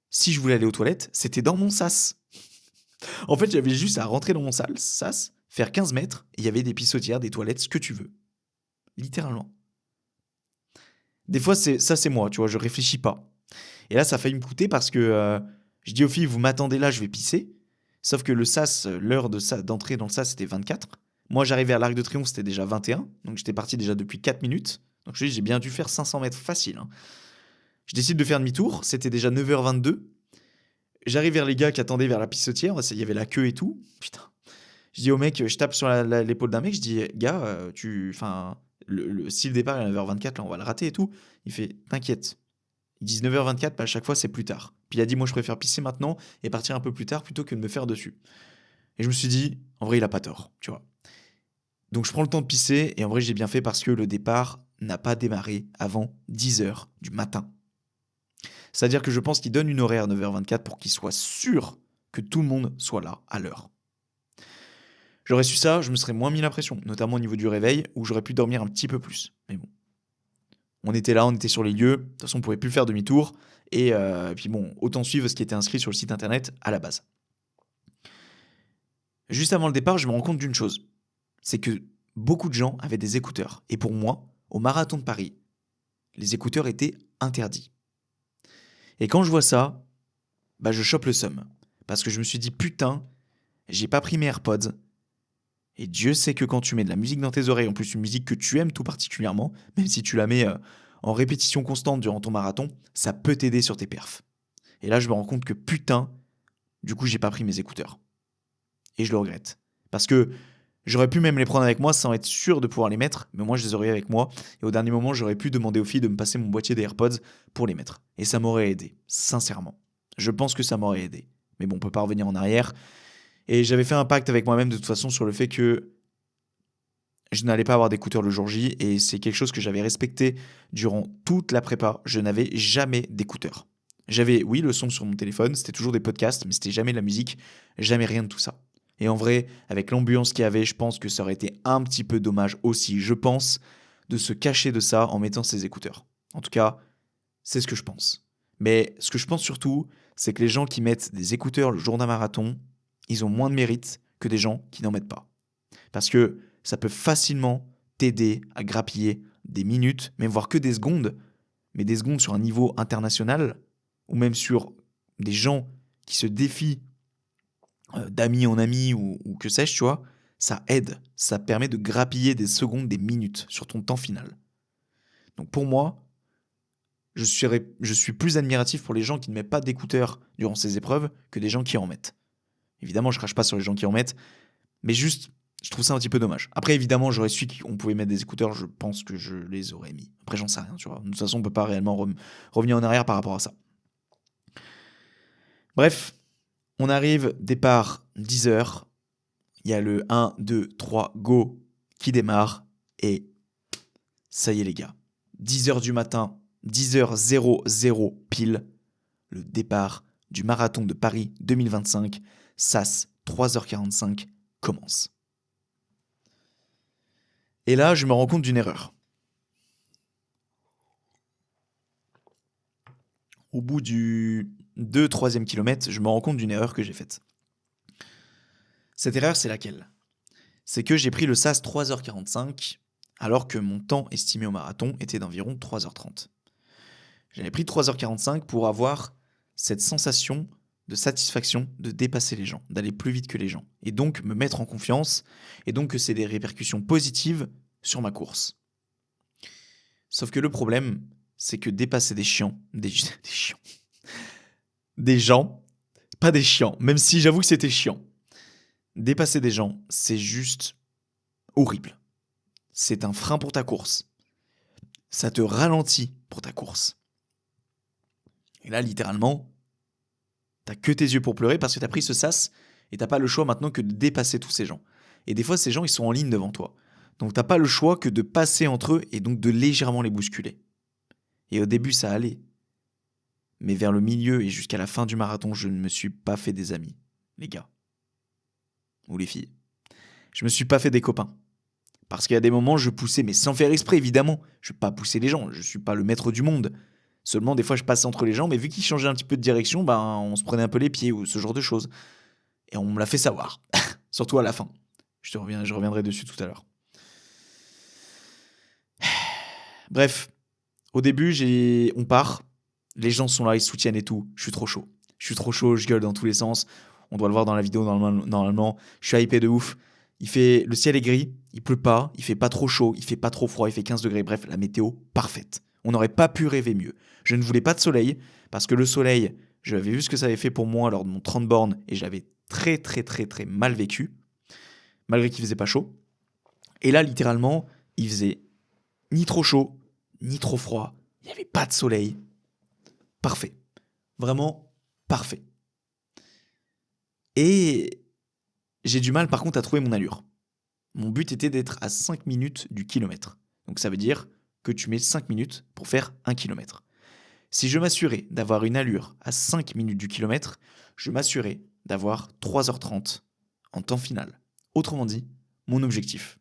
si je voulais aller aux toilettes, c'était dans mon sas. En fait, j'avais juste à rentrer dans mon sas, faire 15 mètres, et il y avait des pissotières, des toilettes, ce que tu veux. Littéralement. Des fois, c'est moi, tu vois, je réfléchis pas. Et là, ça a failli me coûter parce que je dis aux filles, vous m'attendez là, je vais pisser. Sauf que le sas, l'heure d'entrée dans le sas, c'était 24. Moi, j'arrivais à l'Arc de Triomphe, c'était déjà 21. Donc, j'étais parti déjà depuis 4 minutes. Donc, je te dis, j'ai bien dû faire 500 mètres facile, hein. Je décide de faire demi-tour, c'était déjà 9h22. J'arrive vers les gars qui attendaient vers la pissotière, il y avait la queue et tout. Putain. Je dis au mec, je tape sur l'épaule d'un mec, je dis, gars, si le départ est à 9h24, là, on va le rater et tout. Il fait, t'inquiète. Ils disent 9h24, mais à chaque fois, c'est plus tard. Puis il a dit, moi, je préfère pisser maintenant et partir un peu plus tard plutôt que de me faire dessus. Et je me suis dit, en vrai, il a pas tort, tu vois. Donc je prends le temps de pisser et en vrai, j'ai bien fait parce que le départ n'a pas démarré avant 10h du matin. C'est-à-dire que je pense qu'il donne une horaire à 9h24 pour qu'il soit sûr que tout le monde soit là à l'heure. J'aurais su ça, je me serais moins mis la pression, notamment au niveau du réveil, où j'aurais pu dormir un petit peu plus. Mais bon. On était là, on était sur les lieux, de toute façon on pouvait plus faire demi-tour, et puis bon, autant suivre ce qui était inscrit sur le site internet à la base. Juste avant le départ, je me rends compte d'une chose, c'est que beaucoup de gens avaient des écouteurs, et pour moi, au marathon de Paris, les écouteurs étaient interdits. Et quand je vois ça, bah je chope le seum, parce que je me suis dit putain, j'ai pas pris mes AirPods, et Dieu sait que quand tu mets de la musique dans tes oreilles, en plus une musique que tu aimes tout particulièrement, même si tu la mets en répétition constante durant ton marathon, ça peut t'aider sur tes perfs. Et là, je me rends compte que putain, du coup, j'ai pas pris mes écouteurs. Et je le regrette. Parce que j'aurais pu même les prendre avec moi sans être sûr de pouvoir les mettre, mais moi, je les aurais eu avec moi. Et au dernier moment, j'aurais pu demander aux filles de me passer mon boîtier d'AirPods pour les mettre. Et ça m'aurait aidé, sincèrement. Je pense que ça m'aurait aidé. Mais bon, on peut pas revenir en arrière. Et j'avais fait un pacte avec moi-même de toute façon sur le fait que je n'allais pas avoir d'écouteurs le jour J, et c'est quelque chose que j'avais respecté durant toute la prépa. Je n'avais jamais d'écouteurs. J'avais, oui, le son sur mon téléphone, c'était toujours des podcasts, mais c'était jamais de la musique, jamais rien de tout ça. Et en vrai, avec l'ambiance qu'il y avait, je pense que ça aurait été un petit peu dommage aussi, je pense, de se cacher de ça en mettant ses écouteurs. En tout cas, c'est ce que je pense. Mais ce que je pense surtout, c'est que les gens qui mettent des écouteurs le jour d'un marathon, ils ont moins de mérite que des gens qui n'en mettent pas. Parce que ça peut facilement t'aider à grappiller des minutes, même voire que des secondes, mais des secondes sur un niveau international, ou même sur des gens qui se défient d'ami en ami ou que sais-je, tu vois, ça aide, ça permet de grappiller des secondes, des minutes sur ton temps final. Donc pour moi, je suis plus admiratif pour les gens qui ne mettent pas d'écouteurs durant ces épreuves que des gens qui en mettent. Évidemment, je crache pas sur les gens qui en mettent, mais juste, je trouve ça un petit peu dommage. Après, évidemment, j'aurais su qu'on pouvait mettre des écouteurs, je pense que je les aurais mis. Après, j'en sais rien, tu vois. De toute façon, on peut pas réellement revenir en arrière par rapport à ça. Bref, on arrive, départ 10h. Il y a le 1, 2, 3, go qui démarre. Et ça y est, les gars. 10h du matin, 10h00 pile, le départ du marathon de Paris 2025, SAS 3h45 commence. Et là, je me rends compte d'une erreur. Au bout du 2-3e kilomètre, je me rends compte d'une erreur que j'ai faite. Cette erreur, c'est laquelle ? C'est que j'ai pris le SAS 3h45, alors que mon temps estimé au marathon était d'environ 3h30. J'avais pris 3h45 pour avoir cette sensation de satisfaction de dépasser les gens, d'aller plus vite que les gens, et donc me mettre en confiance, et donc que c'est des répercussions positives sur ma course. Sauf que le problème, c'est que dépasser des chiants, des gens, pas des chiants, même si j'avoue que c'était chiant. Dépasser des gens, c'est juste horrible. C'est un frein pour ta course. Ça te ralentit pour ta course. Et là, littéralement, t'as que tes yeux pour pleurer parce que t'as pris ce sas et t'as pas le choix maintenant que de dépasser tous ces gens. Et des fois, ces gens, ils sont en ligne devant toi. Donc t'as pas le choix que de passer entre eux et donc de légèrement les bousculer. Et au début, ça allait. Mais vers le milieu et jusqu'à la fin du marathon, je ne me suis pas fait des amis, les gars. Ou les filles. Je me suis pas fait des copains. Parce qu'il y a des moments, je poussais, mais sans faire exprès, évidemment. Je ne vais pas pousser les gens, je ne suis pas le maître du monde. Seulement, des fois, je passe entre les gens, mais vu qu'ils changeaient un petit peu de direction, ben, on se prenait un peu les pieds ou ce genre de choses. Et on me l'a fait savoir, surtout à la fin. Je reviendrai dessus tout à l'heure. Bref, au début, on part, les gens sont là, ils soutiennent et tout. Je suis trop chaud. Je gueule dans tous les sens. On doit le voir dans la vidéo normalement. Je suis hypé de ouf. Le ciel est gris, il pleut pas, il fait pas trop chaud, il fait pas trop froid, il fait 15 degrés. Bref, la météo parfaite. On n'aurait pas pu rêver mieux. Je ne voulais pas de soleil parce que le soleil, j'avais vu ce que ça avait fait pour moi lors de mon 30 bornes et j'avais très très très très mal vécu, malgré qu'il faisait pas chaud. Et là, littéralement, il faisait ni trop chaud, ni trop froid. Il n'y avait pas de soleil. Parfait. Vraiment parfait. Et j'ai du mal par contre à trouver mon allure. Mon but était d'être à 5 minutes du kilomètre. Donc ça veut dire que tu mets 5 minutes pour faire 1 kilomètre. Si je m'assurais d'avoir une allure à 5 minutes du kilomètre, je m'assurais d'avoir 3h30 en temps final. Autrement dit, mon objectif.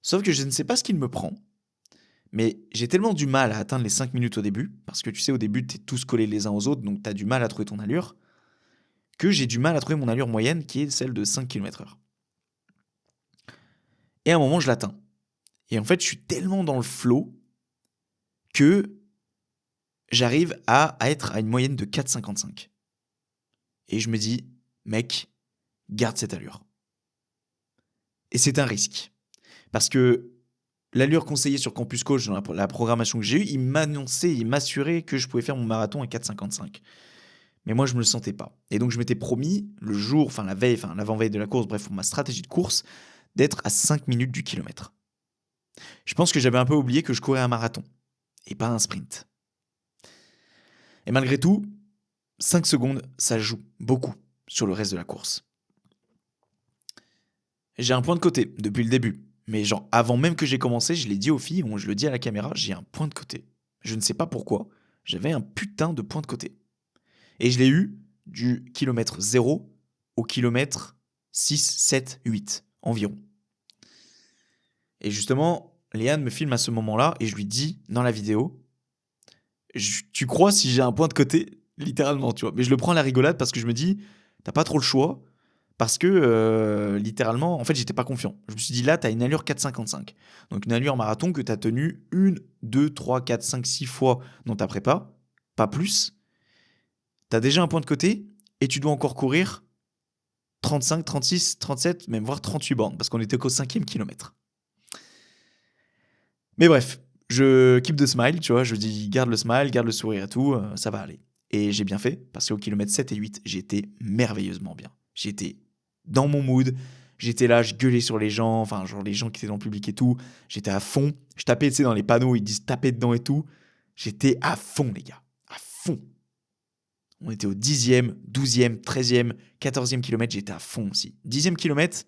Sauf que je ne sais pas ce qu'il me prend, mais j'ai tellement du mal à atteindre les 5 minutes au début, parce que tu sais, au début, tu es tous collés les uns aux autres, donc tu as du mal à trouver ton allure, que j'ai du mal à trouver mon allure moyenne, qui est celle de 5 km/h. Et à un moment, je l'atteins. Et en fait, je suis tellement dans le flow que j'arrive à être à une moyenne de 4,55. Et je me dis, mec, garde cette allure. Et c'est un risque. Parce que l'allure conseillée sur Campus Coach, dans la programmation que j'ai eue, il m'annonçait, il m'assurait que je pouvais faire mon marathon à 4,55. Mais moi, je ne me le sentais pas. Et donc, je m'étais promis, l'avant-veille de la course, bref, pour ma stratégie de course, d'être à 5 minutes du kilomètre. Je pense que j'avais un peu oublié que je courais un marathon, et pas un sprint. Et malgré tout, 5 secondes, ça joue beaucoup sur le reste de la course. J'ai un point de côté depuis le début. Mais genre, avant même que j'ai commencé, je l'ai dit aux filles, je le dis à la caméra, j'ai un point de côté. Je ne sais pas pourquoi, j'avais un putain de point de côté. Et je l'ai eu du kilomètre 0 au kilomètre 6, 7, 8 environ. Et justement, Léane me filme à ce moment-là et je lui dis dans la vidéo, tu crois si j'ai un point de côté? Littéralement, tu vois. Mais je le prends à la rigolade parce que je me dis, t'as pas trop le choix. Parce que, littéralement, en fait, j'étais pas confiant. Je me suis dit, là, t'as une allure 4,55. Donc, une allure marathon que t'as tenue 1, 2, 3, 4, 5, 6 fois dans ta prépa, pas plus. T'as déjà un point de côté et tu dois encore courir 35, 36, 37, même voire 38 bornes, parce qu'on était qu'au 5e kilomètre. Mais bref, je keep the smile, tu vois, je dis garde le smile, garde le sourire et tout, ça va aller. Et j'ai bien fait, parce qu'au kilomètre 7 et 8, j'étais merveilleusement bien. J'étais dans mon mood, j'étais là, je gueulais sur les gens, enfin, genre les gens qui étaient dans le public et tout, j'étais à fond. Je tapais, tu sais, dans les panneaux, ils disent taper dedans et tout. J'étais à fond, les gars, à fond. On était au 10e, 12e, 13e, 14e kilomètre, j'étais à fond aussi. 10e kilomètre,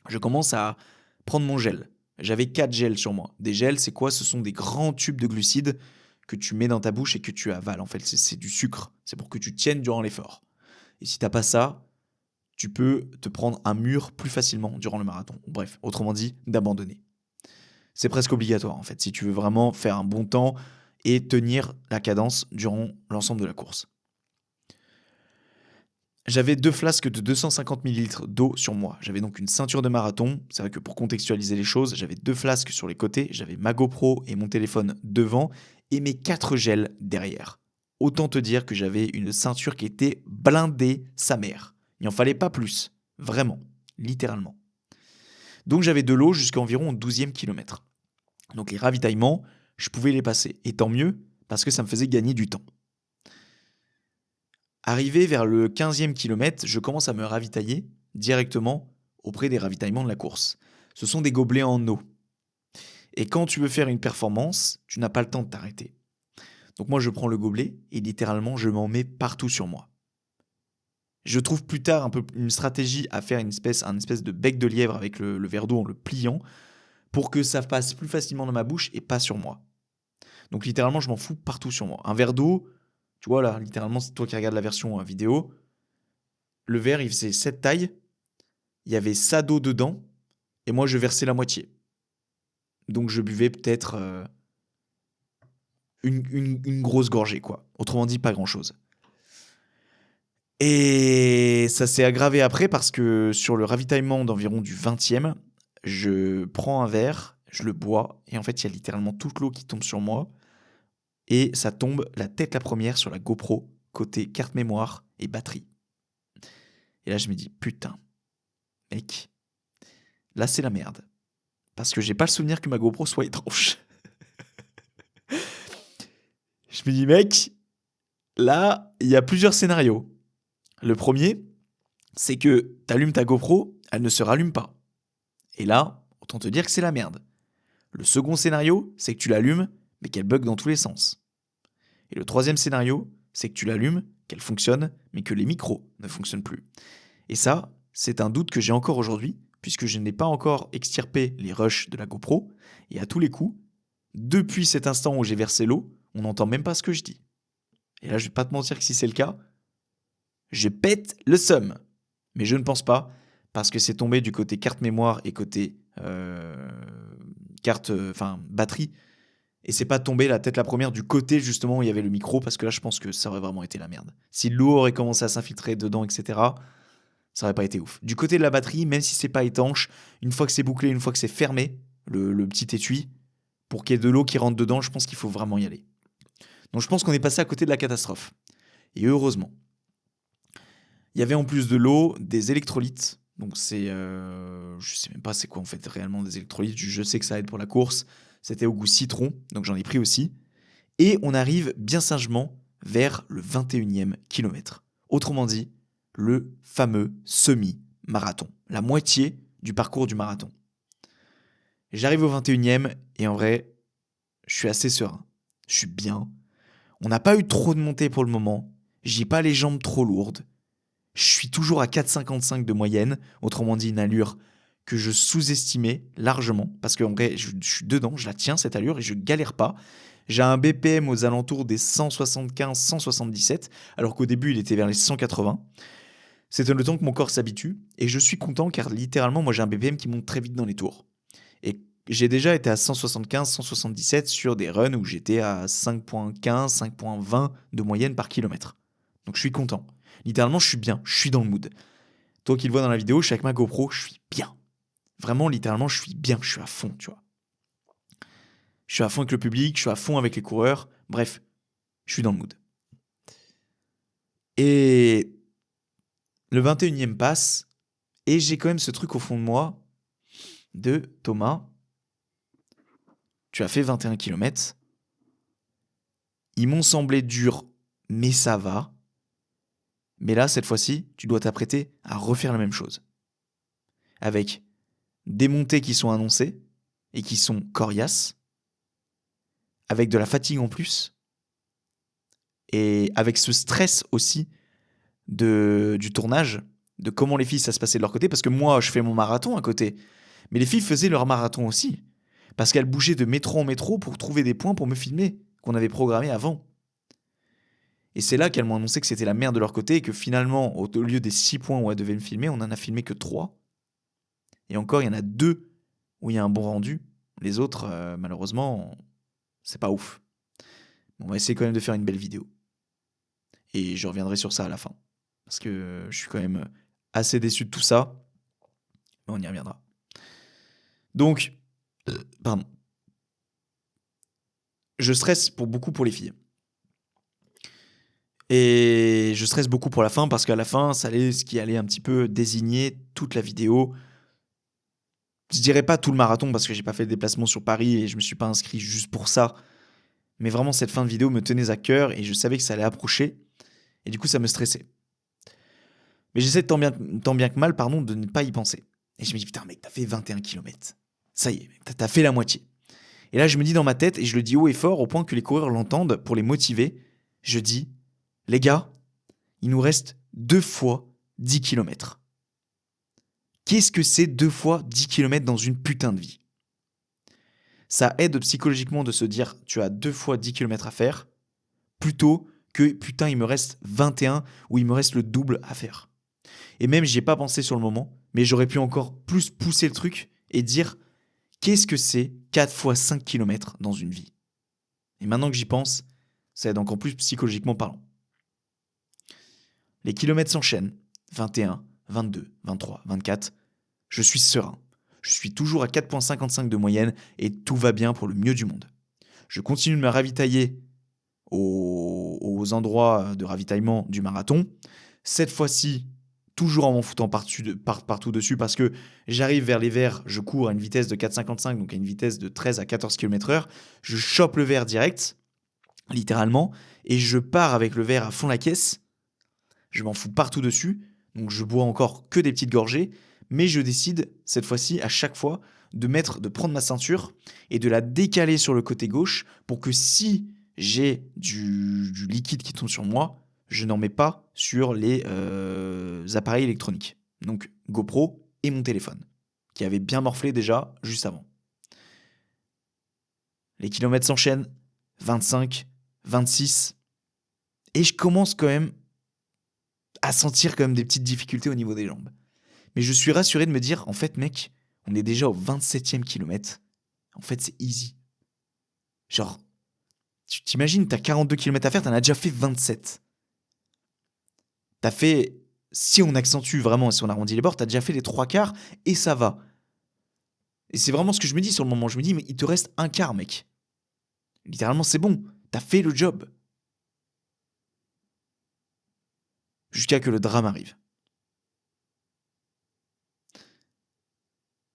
je commence à prendre mon gel. J'avais 4 gels sur moi. Des gels, c'est quoi? Ce sont des grands tubes de glucides que tu mets dans ta bouche et que tu avales. En fait, c'est du sucre. C'est pour que tu tiennes durant l'effort. Et si t'as pas ça, tu peux te prendre un mur plus facilement durant le marathon. Bref, autrement dit, d'abandonner. C'est presque obligatoire, en fait, si tu veux vraiment faire un bon temps et tenir la cadence durant l'ensemble de la course. J'avais 2 flasques de 250 ml d'eau sur moi. J'avais donc une ceinture de marathon. C'est vrai que pour contextualiser les choses, j'avais 2 flasques sur les côtés, j'avais ma GoPro et mon téléphone devant et mes 4 gels derrière. Autant te dire que j'avais une ceinture qui était blindée sa mère. Il n'en fallait pas plus. Vraiment. Littéralement. Donc j'avais de l'eau jusqu'à environ au 12e kilomètre. Donc les ravitaillements, je pouvais les passer. Et tant mieux, parce que ça me faisait gagner du temps. Arrivé vers le 15e kilomètre, je commence à me ravitailler directement auprès des ravitaillements de la course. Ce sont des gobelets en eau. Et quand tu veux faire une performance, tu n'as pas le temps de t'arrêter. Donc moi, je prends le gobelet et littéralement, je m'en mets partout sur moi. Je trouve plus tard un peu une stratégie à faire un espèce de bec de lièvre avec le verre d'eau en le pliant pour que ça passe plus facilement dans ma bouche et pas sur moi. Donc littéralement, je m'en fous partout sur moi. Un verre d'eau, tu vois là, littéralement, c'est toi qui regardes la version vidéo. Le verre, il faisait cette taille. Il y avait ça d'eau dedans. Et moi, je versais la moitié. Donc je buvais peut-être une grosse gorgée, quoi. Autrement dit, pas grand-chose. Et ça s'est aggravé après parce que sur le ravitaillement d'environ du 20e, je prends un verre, je le bois, et en fait, il y a littéralement toute l'eau qui tombe sur moi, et ça tombe la tête la première sur la GoPro, côté carte mémoire et batterie. Et là, je me dis, putain, mec, là, c'est la merde. Parce que j'ai pas le souvenir que ma GoPro soit étanche. Je me dis, mec, là, il y a plusieurs scénarios. Le premier, c'est que t'allumes ta GoPro, elle ne se rallume pas. Et là, autant te dire que c'est la merde. Le second scénario, c'est que tu l'allumes, mais qu'elle bug dans tous les sens. Et le troisième scénario, c'est que tu l'allumes, qu'elle fonctionne, mais que les micros ne fonctionnent plus. Et ça, c'est un doute que j'ai encore aujourd'hui, puisque je n'ai pas encore extirpé les rushs de la GoPro, et à tous les coups, depuis cet instant où j'ai versé l'eau, on n'entend même pas ce que je dis. Et là, je vais pas te mentir que si c'est le cas, je pète le seum. Mais je ne pense pas, parce que c'est tombé du côté carte mémoire et côté batterie. Et c'est pas tombé la tête la première du côté justement où il y avait le micro, parce que là je pense que ça aurait vraiment été la merde. Si l'eau aurait commencé à s'infiltrer dedans, etc., ça aurait pas été ouf. Du côté de la batterie, même si c'est pas étanche, une fois que c'est bouclé, une fois que c'est fermé, le petit étui, pour qu'il y ait de l'eau qui rentre dedans, je pense qu'il faut vraiment y aller. Donc je pense qu'on est passé à côté de la catastrophe. Et heureusement. Il y avait en plus de l'eau des électrolytes. Donc c'est... je sais même pas c'est quoi en fait réellement des électrolytes. Je sais que ça aide pour la course. C'était au goût citron, donc j'en ai pris aussi. Et on arrive bien sagement vers le 21e kilomètre. Autrement dit, le fameux semi-marathon. La moitié du parcours du marathon. J'arrive au 21e et en vrai, je suis assez serein. Je suis bien. On n'a pas eu trop de montée pour le moment. J'ai pas les jambes trop lourdes. Je suis toujours à 4,55 de moyenne, autrement dit une allure que je sous-estimais largement, parce qu'en vrai, je suis dedans, je la tiens cette allure et je galère pas. J'ai un BPM aux alentours des 175-177, alors qu'au début, il était vers les 180. C'est le temps que mon corps s'habitue, et je suis content car littéralement, moi j'ai un BPM qui monte très vite dans les tours. Et j'ai déjà été à 175-177 sur des runs où j'étais à 5,15, 5,20 de moyenne par kilomètre. Donc je suis content. Littéralement, je suis bien, je suis dans le mood. Toi qui le vois dans la vidéo, je suis avec ma GoPro, je suis bien. Vraiment, littéralement, je suis bien, je suis à fond, tu vois. Je suis à fond avec le public, je suis à fond avec les coureurs. Bref, je suis dans le mood. Et le 21e passe, et j'ai quand même ce truc au fond de moi de Thomas, tu as fait 21 km. Ils m'ont semblé durs, mais ça va. Mais là, cette fois-ci, tu dois t'apprêter à refaire la même chose. Avec des montées qui sont annoncées et qui sont coriaces, avec de la fatigue en plus, et avec ce stress aussi du tournage, de comment les filles ça se passait de leur côté, parce que moi je fais mon marathon à côté, mais les filles faisaient leur marathon aussi, parce qu'elles bougeaient de métro en métro pour trouver des points pour me filmer, qu'on avait programmé avant. Et c'est là qu'elles m'ont annoncé que c'était la merde de leur côté, et que finalement, au lieu des 6 points où elles devaient me filmer, on en a filmé que 3. Et encore, il y en a 2 où il y a un bon rendu. Les autres, malheureusement, c'est pas ouf. On va essayer quand même de faire une belle vidéo. Et je reviendrai sur ça à la fin. Parce que je suis quand même assez déçu de tout ça. Mais on y reviendra. Donc, pardon. Je stresse beaucoup pour les filles. Et je stresse beaucoup pour la fin parce qu'à la fin, ça allait ce qui allait un petit peu désigner toute la vidéo. Je dirais pas tout le marathon parce que j'ai pas fait le déplacement sur Paris et je me suis pas inscrit juste pour ça. Mais vraiment, cette fin de vidéo me tenait à cœur et je savais que ça allait approcher. Et du coup, ça me stressait. Mais j'essaie tant bien que mal, de ne pas y penser. Et je me dis, putain, mec, t'as fait 21 km. Ça y est, mec, t'as fait la moitié. Et là, je me dis dans ma tête, et je le dis haut et fort, au point que les coureurs l'entendent, pour les motiver, je dis, les gars, il nous reste 2 fois 10 km. Qu'est-ce que c'est 2 fois 10 km dans une putain de vie ? Ça aide psychologiquement de se dire, tu as 2 fois 10 km à faire, plutôt que, putain, il me reste 21 ou il me reste le double à faire. Et même, j'y ai pas pensé sur le moment, mais j'aurais pu encore plus pousser le truc et dire Qu'est-ce que c'est 4 fois 5 kilomètres dans une vie? Et maintenant que j'y pense, ça aide encore plus psychologiquement parlant. Les kilomètres s'enchaînent. 21, 22, 23, 24. Je suis serein. Je suis toujours à 4,55 de moyenne et tout va bien pour le mieux du monde. Je continue de me ravitailler aux endroits de ravitaillement du marathon. Cette fois-ci, toujours en m'en foutant partout dessus parce que j'arrive vers les verts, je cours à une vitesse de 4,55, donc à une vitesse de 13 à 14 km/h. Je chope le verre direct, littéralement, et je pars avec le verre à fond la caisse. Je m'en fous partout dessus, donc je bois encore que des petites gorgées, mais je décide, cette fois-ci, à chaque fois, de prendre ma ceinture et de la décaler sur le côté gauche pour que si j'ai du liquide qui tombe sur moi, je n'en mets pas sur les appareils électroniques. Donc GoPro et mon téléphone, qui avait bien morflé déjà juste avant. Les kilomètres s'enchaînent, 25, 26, et je commence quand même à sentir quand même des petites difficultés au niveau des jambes. Mais je suis rassuré de me dire, en fait, mec, on est déjà au 27e kilomètre. En fait, c'est easy. Genre, tu t'imagines, t'as 42 km à faire, t'en as déjà fait 27. T'as fait, si on accentue vraiment, si on arrondit les bords, t'as déjà fait les 3/4 et ça va. Et c'est vraiment ce que je me dis sur le moment. Je me dis, mais il te reste un quart, mec. Littéralement, c'est bon. T'as fait le job. Jusqu'à que le drame arrive.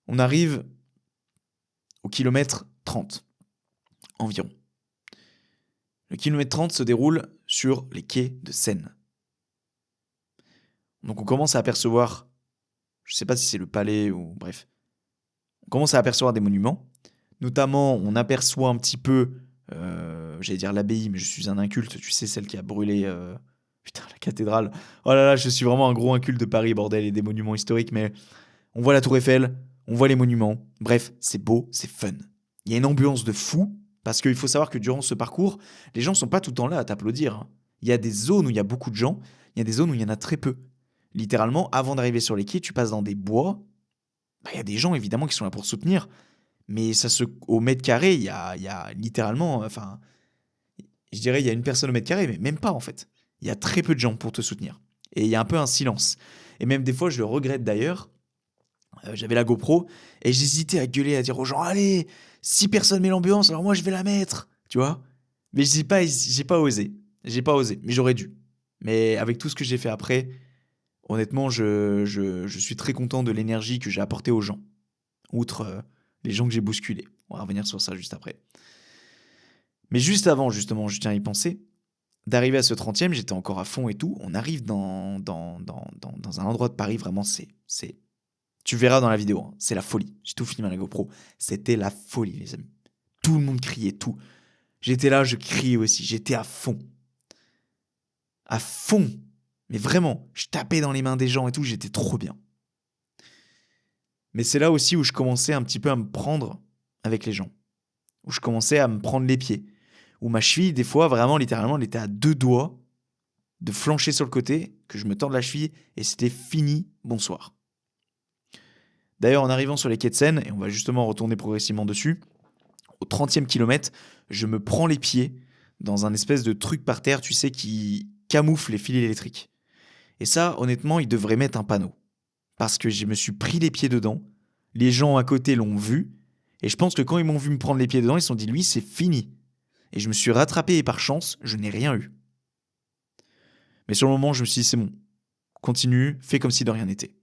On arrive au kilomètre 30, environ. Le kilomètre 30 se déroule sur les quais de Seine. Donc on commence à apercevoir, je ne sais pas si c'est le palais ou bref, on commence à apercevoir des monuments. Notamment, on aperçoit un petit peu, j'allais dire l'abbaye, mais je suis un inculte, tu sais, celle qui a brûlé, putain, la cathédrale. Oh là là, je suis vraiment un gros inculte de Paris, bordel, et des monuments historiques, mais on voit la tour Eiffel, on voit les monuments. Bref, c'est beau, c'est fun. Il y a une ambiance de fou, parce qu'il faut savoir que durant ce parcours, les gens ne sont pas tout le temps là à t'applaudir, hein. Il y a des zones où il y a beaucoup de gens, il y a des zones où il y en a très peu. Littéralement, avant d'arriver sur les quais, tu passes dans des bois. Bah, il y a des gens évidemment qui sont là pour soutenir, mais au mètre carré, il y a littéralement, enfin, je dirais, il y a une personne au mètre carré, mais même pas en fait. Il y a très peu de gens pour te soutenir. Et il y a un peu un silence. Et même des fois, je le regrette d'ailleurs. J'avais la GoPro et j'hésitais à gueuler, à dire aux gens, allez, si personne met l'ambiance, alors moi je vais la mettre, tu vois. Mais j'ai pas osé. J'ai pas osé, mais j'aurais dû. Mais avec tout ce que j'ai fait après, honnêtement, je suis très content de l'énergie que j'ai apportée aux gens. Outre les gens que j'ai bousculés. On va revenir sur ça juste après. Mais juste avant, justement, je tiens à y penser, d'arriver à ce 30e, j'étais encore à fond et tout. On arrive dans un endroit de Paris, vraiment, c'est. Tu verras dans la vidéo, hein, c'est la folie. J'ai tout filmé à la GoPro. C'était la folie, les amis. Tout le monde criait, tout. J'étais là, je criais aussi. J'étais à fond. À fond. Mais vraiment, je tapais dans les mains des gens et tout, j'étais trop bien. Mais c'est là aussi où je commençais un petit peu à me prendre avec les gens. Où je commençais à me prendre les pieds. Où ma cheville, des fois, vraiment, littéralement, elle était à 2 doigts de flancher sur le côté, que je me tende la cheville et c'était fini, bonsoir. D'ailleurs, en arrivant sur les quais de Seine, et on va justement retourner progressivement dessus, au 30e kilomètre, je me prends les pieds dans un espèce de truc par terre, tu sais, qui camoufle les fils électriques. Et ça, honnêtement, ils devraient mettre un panneau. Parce que je me suis pris les pieds dedans, les gens à côté l'ont vu, et je pense que quand ils m'ont vu me prendre les pieds dedans, ils se sont dit, lui, c'est fini. Et je me suis rattrapé et par chance, je n'ai rien eu. Mais sur le moment, je me suis dit, c'est bon, continue, fais comme si de rien n'était.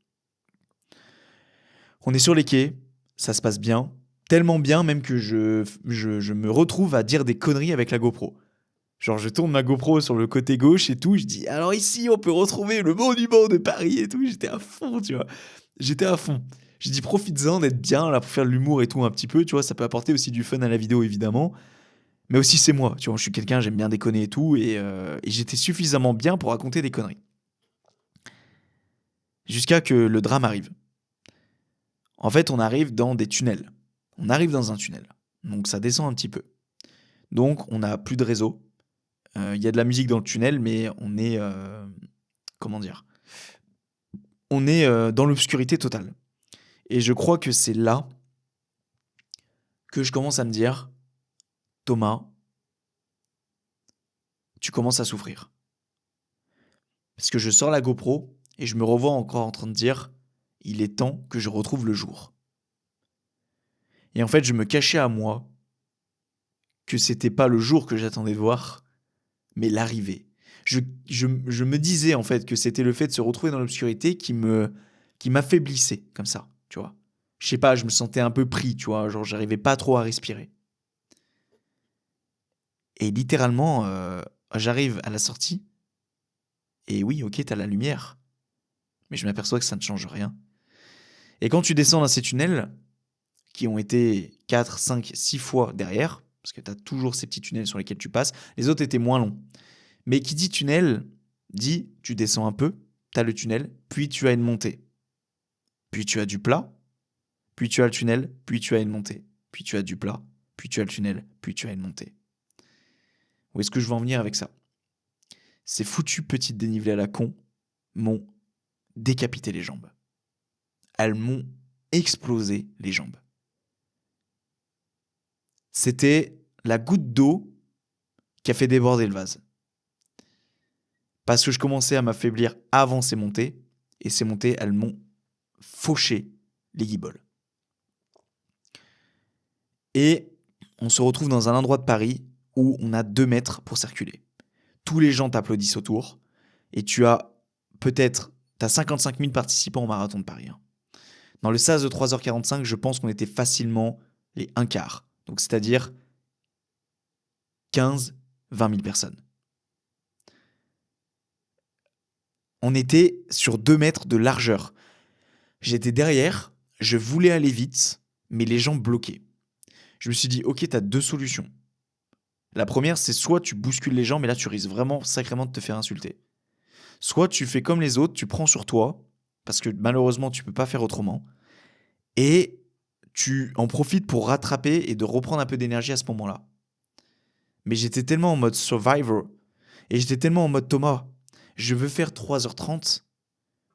On est sur les quais, ça se passe bien, tellement bien même que je me retrouve à dire des conneries avec la GoPro. Genre je tourne ma GoPro sur le côté gauche et tout, je dis alors ici on peut retrouver le monument de Paris et tout, j'étais à fond, tu vois. J'étais à fond. J'ai dit profites-en d'être bien là pour faire de l'humour et tout un petit peu, tu vois, ça peut apporter aussi du fun à la vidéo évidemment. Mais aussi c'est moi, tu vois, je suis quelqu'un, j'aime bien déconner et tout, et j'étais suffisamment bien pour raconter des conneries. Jusqu'à que le drame arrive. En fait, on arrive dans des tunnels. On arrive dans un tunnel. Donc ça descend un petit peu. Donc on n'a plus de réseau. Il y a de la musique dans le tunnel, mais on est... comment dire? On est dans l'obscurité totale. Et je crois que c'est là que je commence à me dire, Thomas, tu commences à souffrir. Parce que je sors la GoPro et je me revois encore en train de dire, il est temps que je retrouve le jour. Et en fait, je me cachais à moi que c'était pas le jour que j'attendais de voir, mais l'arrivée. Je me disais en fait que c'était le fait de se retrouver dans l'obscurité qui m'affaiblissait comme ça, tu vois. Je sais pas, je me sentais un peu pris, tu vois, genre j'arrivais pas trop à respirer. Et littéralement, j'arrive à la sortie, et oui, ok, t'as la lumière, mais je m'aperçois que ça ne change rien. Et quand tu descends dans ces tunnels, qui ont été 4, 5, 6 fois derrière, parce que t'as toujours ces petits tunnels sur lesquels tu passes, les autres étaient moins longs. Mais qui dit tunnel, dit tu descends un peu, t'as le tunnel, puis tu as une montée. Puis tu as du plat, puis tu as le tunnel, puis tu as une montée. Puis tu as du plat, puis tu as le tunnel, puis tu as une montée. Où est-ce que je veux en venir avec ça? Ces foutues petites dénivelées à la con m'ont décapité les jambes. Elles m'ont explosé les jambes. C'était la goutte d'eau qui a fait déborder le vase. Parce que je commençais à m'affaiblir avant ces montées, et ces montées, elles m'ont fauché les guiboles. Et on se retrouve dans un endroit de Paris où on a 2 mètres pour circuler. Tous les gens t'applaudissent autour, et tu as 55 000 participants au marathon de Paris. Dans le sas de 3h45, je pense qu'on était facilement les 1/4. Donc c'est-à-dire 15-20 000 personnes. On était sur 2 mètres de largeur. J'étais derrière, je voulais aller vite, mais les gens bloquaient. Je me suis dit, ok, t'as 2 solutions. La première, c'est soit tu bouscules les gens, mais là tu risques vraiment sacrément de te faire insulter. Soit tu fais comme les autres, tu prends sur toi, parce que malheureusement tu peux pas faire autrement, et tu en profites pour rattraper et de reprendre un peu d'énergie à ce moment-là. Mais j'étais tellement en mode survivor, et j'étais tellement en mode Thomas, je veux faire 3h30,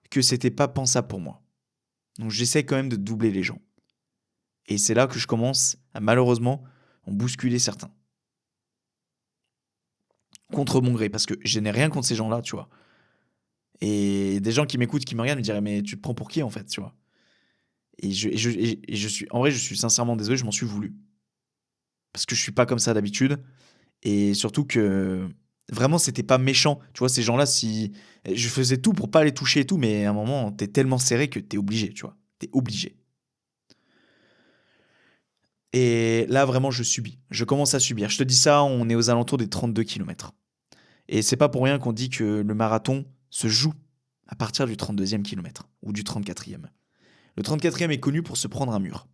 que c'était pas pensable pour moi. Donc j'essaie quand même de doubler les gens. Et c'est là que je commence à malheureusement en bousculer certains. Contre mon gré, parce que je n'ai rien contre ces gens-là, tu vois. Et des gens qui m'écoutent, qui me regardent, me diraient, mais tu te prends pour qui en fait, tu vois. Et je suis, en vrai, je suis sincèrement désolé, je m'en suis voulu. Parce que je suis pas comme ça d'habitude. Et surtout que vraiment, c'était pas méchant. Tu vois, ces gens-là, si je faisais tout pour pas les toucher et tout, mais à un moment, t'es tellement serré que t'es obligé, tu vois. T'es obligé. Et là, vraiment, je subis. Je commence à subir. Je te dis ça, on est aux alentours des 32 kilomètres. Et c'est pas pour rien qu'on dit que le marathon se joue à partir du 32e kilomètre ou du 34e. Le 34e est connu pour se prendre un mur.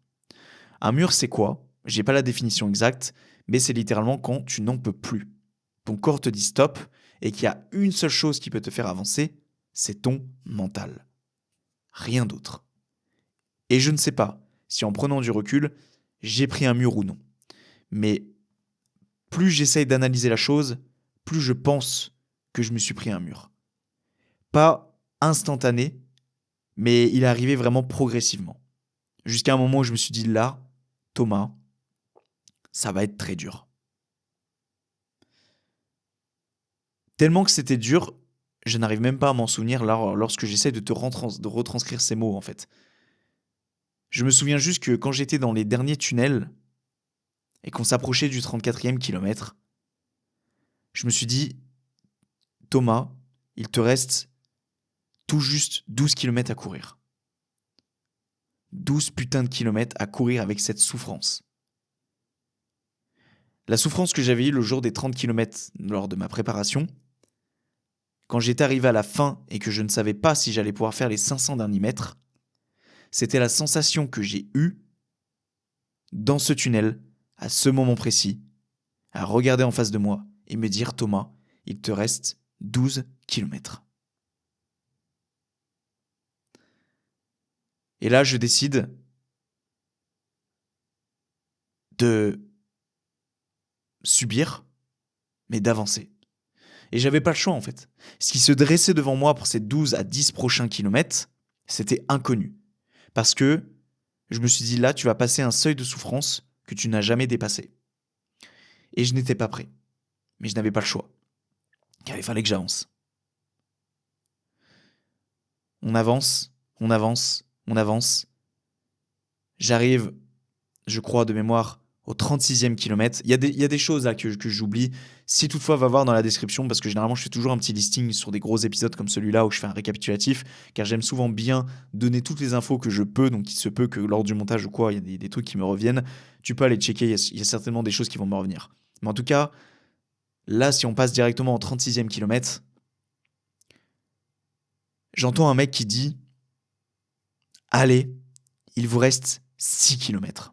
Un mur, c'est quoi? J'ai pas la définition exacte, mais c'est littéralement quand tu n'en peux plus. Ton corps te dit stop et qu'il y a une seule chose qui peut te faire avancer, c'est ton mental. Rien d'autre. Et je ne sais pas si en prenant du recul, j'ai pris un mur ou non. Mais plus j'essaye d'analyser la chose, plus je pense que je me suis pris un mur. Pas instantané, mais il est arrivé vraiment progressivement. Jusqu'à un moment où je me suis dit là, Thomas, ça va être très dur. Tellement que c'était dur, je n'arrive même pas à m'en souvenir lorsque j'essaie de de retranscrire ces mots en fait. Je me souviens juste que quand j'étais dans les derniers tunnels et qu'on s'approchait du 34e kilomètre, je me suis dit, Thomas, il te reste tout juste 12 kilomètres à courir. 12 putains de kilomètres à courir avec cette souffrance. La souffrance que j'avais eue le jour des 30 kilomètres lors de ma préparation, quand j'étais arrivé à la fin et que je ne savais pas si j'allais pouvoir faire les 500 derniers mètres, c'était la sensation que j'ai eue dans ce tunnel, à ce moment précis, à regarder en face de moi et me dire, Thomas, il te reste 12 kilomètres. Et là, je décide de subir, mais d'avancer. Et j'avais pas le choix en fait. Ce qui se dressait devant moi pour ces 12 à 10 prochains kilomètres, c'était inconnu. Parce que je me suis dit là, tu vas passer un seuil de souffrance que tu n'as jamais dépassé. Et je n'étais pas prêt. Mais je n'avais pas le choix. Car il fallait que j'avance. On avance, on avance, on avance. J'arrive, je crois de mémoire, au 36e kilomètre. Il y a des choses là que j'oublie. Si toutefois, va voir dans la description, parce que généralement, je fais toujours un petit listing sur des gros épisodes comme celui-là où je fais un récapitulatif, car j'aime souvent bien donner toutes les infos que je peux, donc il se peut que lors du montage ou quoi, il y a des trucs qui me reviennent. Tu peux aller checker, il y a certainement des choses qui vont me revenir. Mais en tout cas, là, si on passe directement au 36e kilomètre, j'entends un mec qui dit « Allez, il vous reste 6 kilomètres. »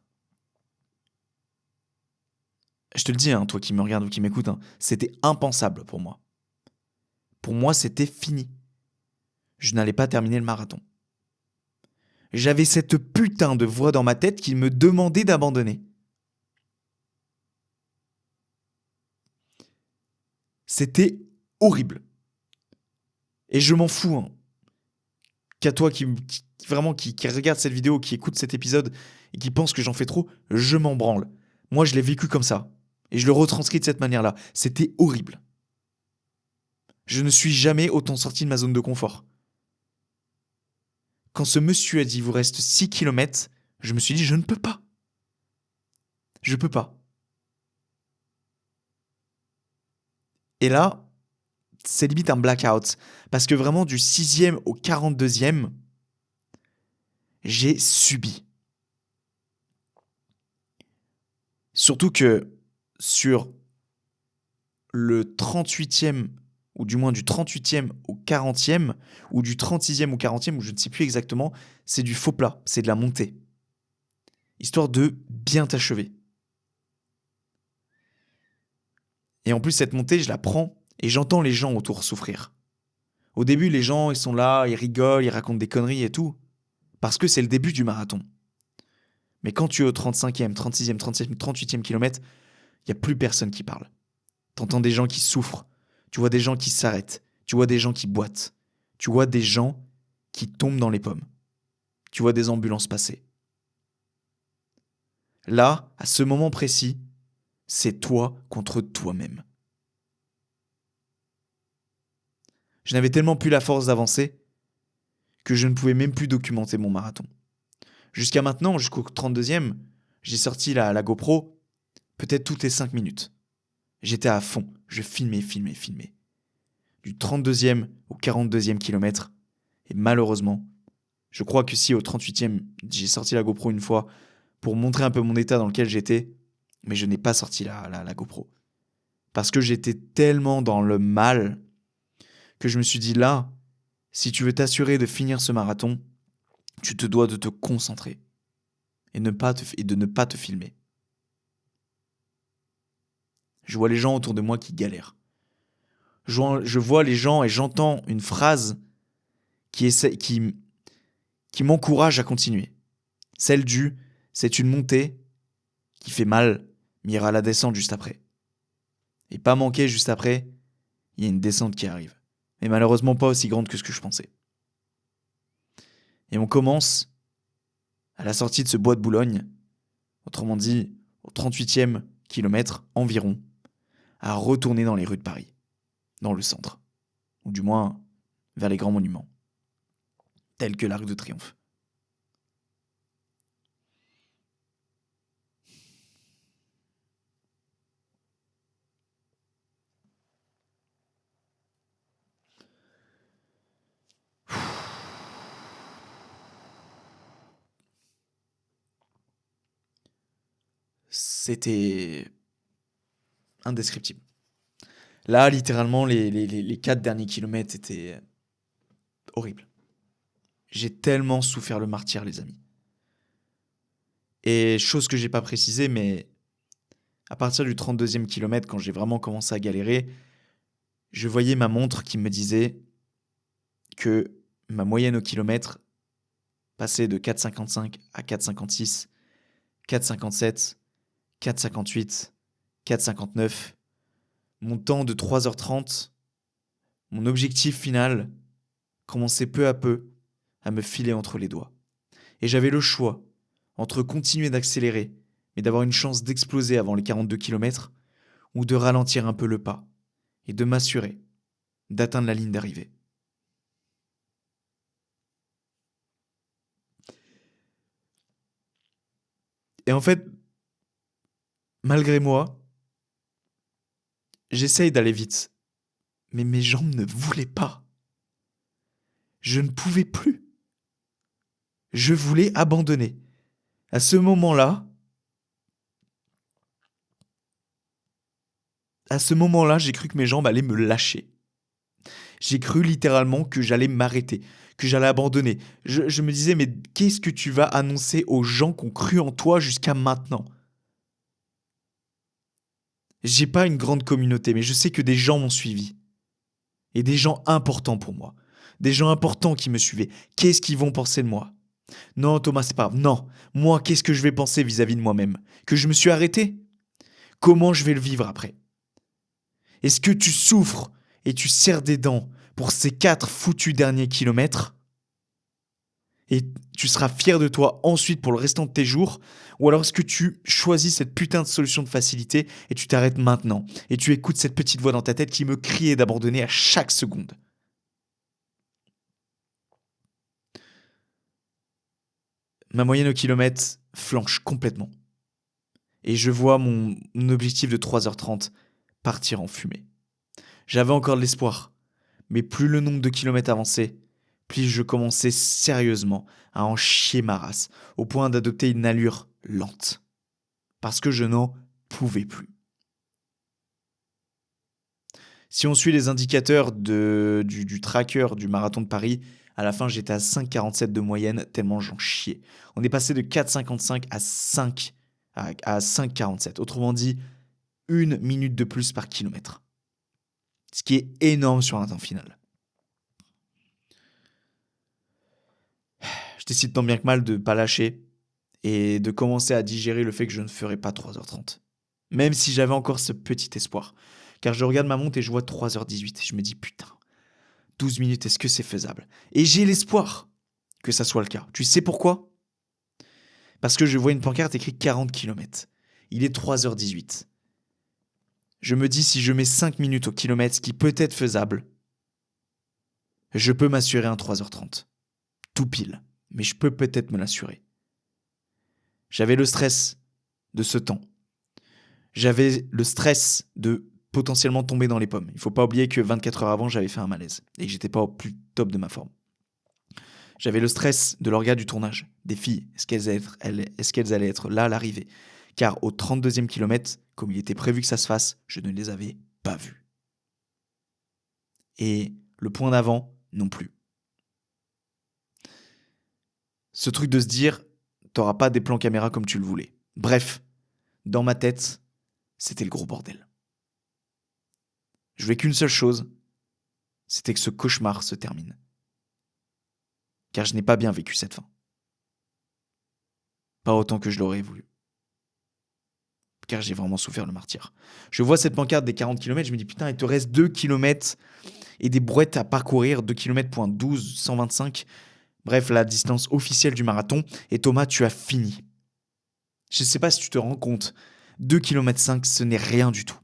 Je te le dis, hein, toi qui me regardes ou qui m'écoutes, hein, c'était impensable pour moi. Pour moi, c'était fini. Je n'allais pas terminer le marathon. J'avais cette putain de voix dans ma tête qui me demandait d'abandonner. C'était horrible. Et je m'en fous, hein, qu'à toi qui regarde cette vidéo, qui écoute cet épisode et qui pense que j'en fais trop, je m'en branle. Moi, je l'ai vécu comme ça. Et je le retranscris de cette manière-là. C'était horrible. Je ne suis jamais autant sorti de ma zone de confort. Quand ce monsieur a dit « il vous reste 6 kilomètres », je me suis dit « je ne peux pas. Je peux pas. » Et là, c'est limite un blackout. Parce que vraiment, du 6e au 42e, j'ai subi. Surtout que sur le 38e, ou du moins du 38e au 40e, ou du 36e au 40e, ou je ne sais plus exactement, c'est du faux plat, c'est de la montée. Histoire de bien t'achever. Et en plus, cette montée, je la prends et j'entends les gens autour souffrir. Au début, les gens, ils sont là, ils rigolent, ils racontent des conneries et tout. Parce que c'est le début du marathon. Mais quand tu es au 35e, 36e, 37e, 38e kilomètre, il n'y a plus personne qui parle. T'entends des gens qui souffrent. Tu vois des gens qui s'arrêtent. Tu vois des gens qui boitent. Tu vois des gens qui tombent dans les pommes. Tu vois des ambulances passer. Là, à ce moment précis, c'est toi contre toi-même. Je n'avais tellement plus la force d'avancer que je ne pouvais même plus documenter mon marathon. Jusqu'à maintenant, jusqu'au 32e, j'ai sorti la GoPro peut-être toutes les 5 minutes. J'étais à fond, je filmais. Du 32e au 42e kilomètre. Et malheureusement, je crois que si au 38e, j'ai sorti la GoPro une fois pour montrer un peu mon état dans lequel j'étais, mais je n'ai pas sorti la GoPro. Parce que j'étais tellement dans le mal que je me suis dit là, si tu veux t'assurer de finir ce marathon, tu te dois de te concentrer et de ne pas te filmer. Je vois les gens autour de moi qui galèrent. Je vois les gens et j'entends une phrase qui m'encourage à continuer. Celle du « c'est une montée qui fait mal, mais il y aura la descente juste après ». Et pas manquer juste après, il y a une descente qui arrive. Mais malheureusement pas aussi grande que ce que je pensais. Et on commence à la sortie de ce bois de Boulogne, autrement dit au 38e kilomètre environ, à retourner dans les rues de Paris, dans le centre, ou du moins vers les grands monuments, tels que l'Arc de Triomphe. C'était indescriptible. Là, littéralement, les 4 derniers kilomètres étaient horribles. J'ai tellement souffert le martyre, les amis. Et chose que j'ai pas précisé, mais à partir du 32e kilomètre, quand j'ai vraiment commencé à galérer, je voyais ma montre qui me disait que ma moyenne au kilomètre passait de 4,55 à 4,56, 4,57, 4,58, 4,59. Mon temps de 3h30, mon objectif final, commençait peu à peu à me filer entre les doigts. Et j'avais le choix entre continuer d'accélérer, mais d'avoir une chance d'exploser avant les 42 kilomètres ou de ralentir un peu le pas et de m'assurer d'atteindre la ligne d'arrivée. Et en fait, malgré moi, j'essaye d'aller vite, mais mes jambes ne voulaient pas. Je ne pouvais plus. Je voulais abandonner. À ce moment-là, j'ai cru que mes jambes allaient me lâcher. J'ai cru littéralement que j'allais m'arrêter, que j'allais abandonner. Je me disais, mais qu'est-ce que tu vas annoncer aux gens qui ont cru en toi jusqu'à maintenant? J'ai pas une grande communauté, mais je sais que des gens m'ont suivi. Et des gens importants pour moi. Des gens importants qui me suivaient. Qu'est-ce qu'ils vont penser de moi? Non, Thomas, c'est pas grave. Non. Moi, qu'est-ce que je vais penser vis-à-vis de moi-même? Que je me suis arrêté? Comment je vais le vivre après? Est-ce que tu souffres et tu serres des dents pour ces 4 foutus derniers kilomètres? Et tu seras fier de toi ensuite pour le restant de tes jours? Ou alors est-ce que tu choisis cette putain de solution de facilité et tu t'arrêtes maintenant? Et tu écoutes cette petite voix dans ta tête qui me criait d'abandonner à chaque seconde? Ma moyenne au kilomètre flanche complètement. Et je vois mon objectif de 3h30 partir en fumée. J'avais encore de l'espoir, mais plus le nombre de kilomètres avançait, plus je commençais sérieusement à en chier ma race, au point d'adopter une allure lente. Parce que je n'en pouvais plus. Si on suit les indicateurs du tracker du marathon de Paris, à la fin j'étais à 5,47 de moyenne tellement j'en chiais. On est passé de 4,55 à 5,47. Autrement dit, 1 minute de plus par kilomètre. Ce qui est énorme sur un temps final. Je décide tant bien que mal de ne pas lâcher et de commencer à digérer le fait que je ne ferai pas 3h30. Même si j'avais encore ce petit espoir. Car je regarde ma montre et je vois 3h18. Et je me dis, putain, 12 minutes, est-ce que c'est faisable? Et j'ai l'espoir que ça soit le cas. Tu sais pourquoi? Parce que je vois une pancarte écrite 40 km. Il est 3h18. Je me dis, si je mets 5 minutes au kilomètre, ce qui peut être faisable, je peux m'assurer un 3h30. Tout pile. Mais je peux peut-être me l'assurer. J'avais le stress de ce temps. J'avais le stress de potentiellement tomber dans les pommes. Il ne faut pas oublier que 24 heures avant, j'avais fait un malaise et que j'étais pas au plus top de ma forme. J'avais le stress de l'orga du tournage, des filles. Est-ce qu'elles allaient être là à l'arrivée? Car au 32e kilomètre, comme il était prévu que ça se fasse, je ne les avais pas vues. Et le point d'avant, non plus. Ce truc de se dire, t'auras pas des plans caméra comme tu le voulais. Bref, dans ma tête, c'était le gros bordel. Je voulais qu'une seule chose, c'était que ce cauchemar se termine. Car je n'ai pas bien vécu cette fin. Pas autant que je l'aurais voulu. Car j'ai vraiment souffert le martyre. Je vois cette pancarte des 40 km, je me dis putain, il te reste 2 km et des brouettes à parcourir, 2 km point 12, 125. Bref, la distance officielle du marathon. Et Thomas, tu as fini. Je ne sais pas si tu te rends compte, 2 km 5, ce n'est rien du tout.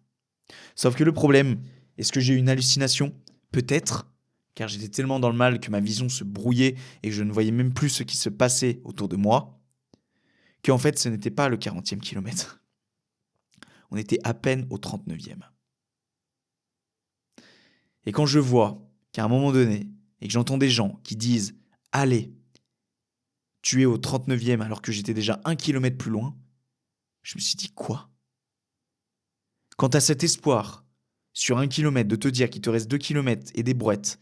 Sauf que le problème, est-ce que j'ai eu une hallucination? Peut-être, car j'étais tellement dans le mal que ma vision se brouillait et que je ne voyais même plus ce qui se passait autour de moi, qu'en fait ce n'était pas le 40e kilomètre. On était à peine au 39e. Et quand je vois qu'à un moment donné, et que j'entends des gens qui disent « Allez, tu es au 39e alors que j'étais déjà 1 kilomètre plus loin », je me suis dit quoi? Quant à cet espoir, sur 1 kilomètre, de te dire qu'il te reste 2 kilomètres et des brouettes,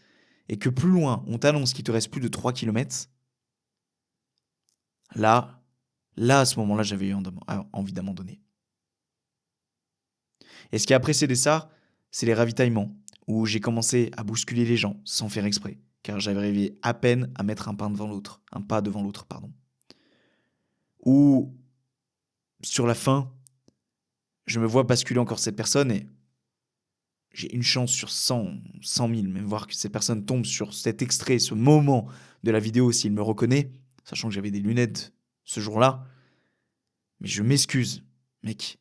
et que plus loin, on t'annonce qu'il te reste plus de 3 kilomètres, là, à ce moment-là, j'avais eu envie d'abandonner. Et ce qui a précédé ça, c'est les ravitaillements, où j'ai commencé à bousculer les gens sans faire exprès, car j'avais arrivé à peine à mettre un pas devant l'autre, pardon. Ou, sur la fin, je me vois basculer encore cette personne et j'ai une chance sur 100 000, même voir que cette personne tombe sur cet extrait, ce moment de la vidéo, s'il me reconnaît, sachant que j'avais des lunettes ce jour-là, Mais je m'excuse, mec.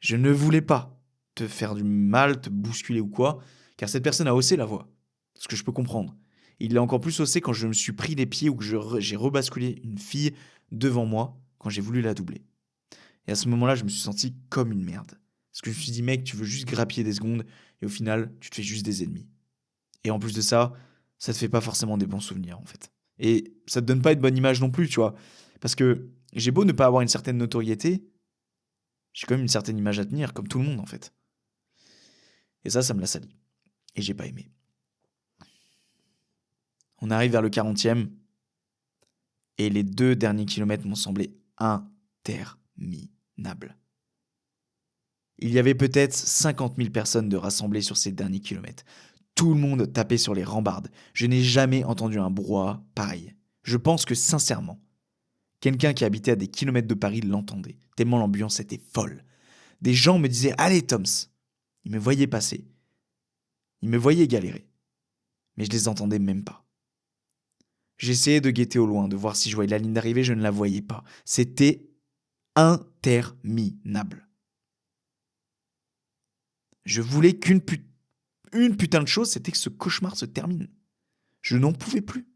Je ne voulais pas te faire du mal, te bousculer ou quoi, car cette personne a haussé la voix. Ce que je peux comprendre. Il l'a encore plus haussé quand je me suis pris les pieds ou que j'ai rebasculé une fille devant moi quand j'ai voulu la doubler. Et à ce moment-là, je me suis senti comme une merde. Parce que je me suis dit, mec, tu veux juste grappiller des secondes et au final, tu te fais juste des ennemis. Et en plus de ça te fait pas forcément des bons souvenirs en fait. Et ça te donne pas une bonne image non plus, tu vois. Parce que j'ai beau ne pas avoir une certaine notoriété, j'ai quand même une certaine image à tenir, comme tout le monde en fait. Et ça me l'a sali. Et j'ai pas aimé. On arrive vers le 40e, et les 2 derniers kilomètres m'ont semblé interminables. Il y avait peut-être 50 000 personnes de rassemblées sur ces derniers kilomètres. Tout le monde tapait sur les rambardes. Je n'ai jamais entendu un brouhaha pareil. Je pense que sincèrement, quelqu'un qui habitait à des kilomètres de Paris l'entendait, tellement l'ambiance était folle. Des gens me disaient « Allez, Toms !» Ils me voyaient passer. Ils me voyaient galérer. Mais je les entendais même pas. J'essayais de guetter au loin, de voir si je voyais la ligne d'arrivée, je ne la voyais pas. C'était interminable. Je voulais une putain de chose, c'était que ce cauchemar se termine. Je n'en pouvais plus.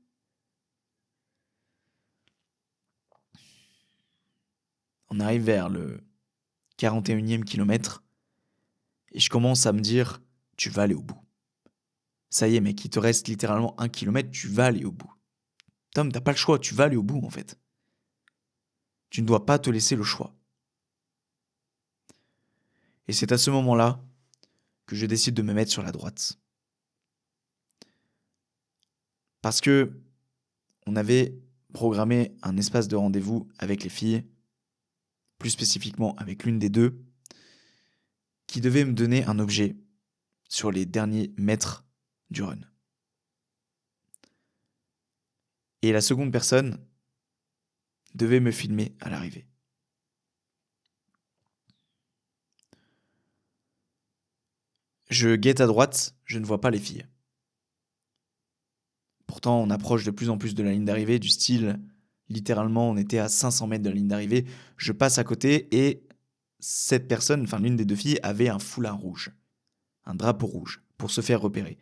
On arrive vers le 41e kilomètre et je commence à me dire, tu vas aller au bout. Ça y est mec, il te reste littéralement 1 kilomètre, tu vas aller au bout. Tom, t'as pas le choix, tu vas aller au bout en fait. Tu ne dois pas te laisser le choix. Et c'est à ce moment-là que je décide de me mettre sur la droite. Parce que on avait programmé un espace de rendez-vous avec les filles, plus spécifiquement avec l'une des deux, qui devait me donner un objet sur les derniers mètres du run. Et la seconde personne devait me filmer à l'arrivée. Je guette à droite, je ne vois pas les filles. Pourtant, on approche de plus en plus de la ligne d'arrivée, du style, littéralement, on était à 500 mètres de la ligne d'arrivée. Je passe à côté et cette personne, enfin l'une des deux filles, avait un foulard rouge, un drapeau rouge, pour se faire repérer.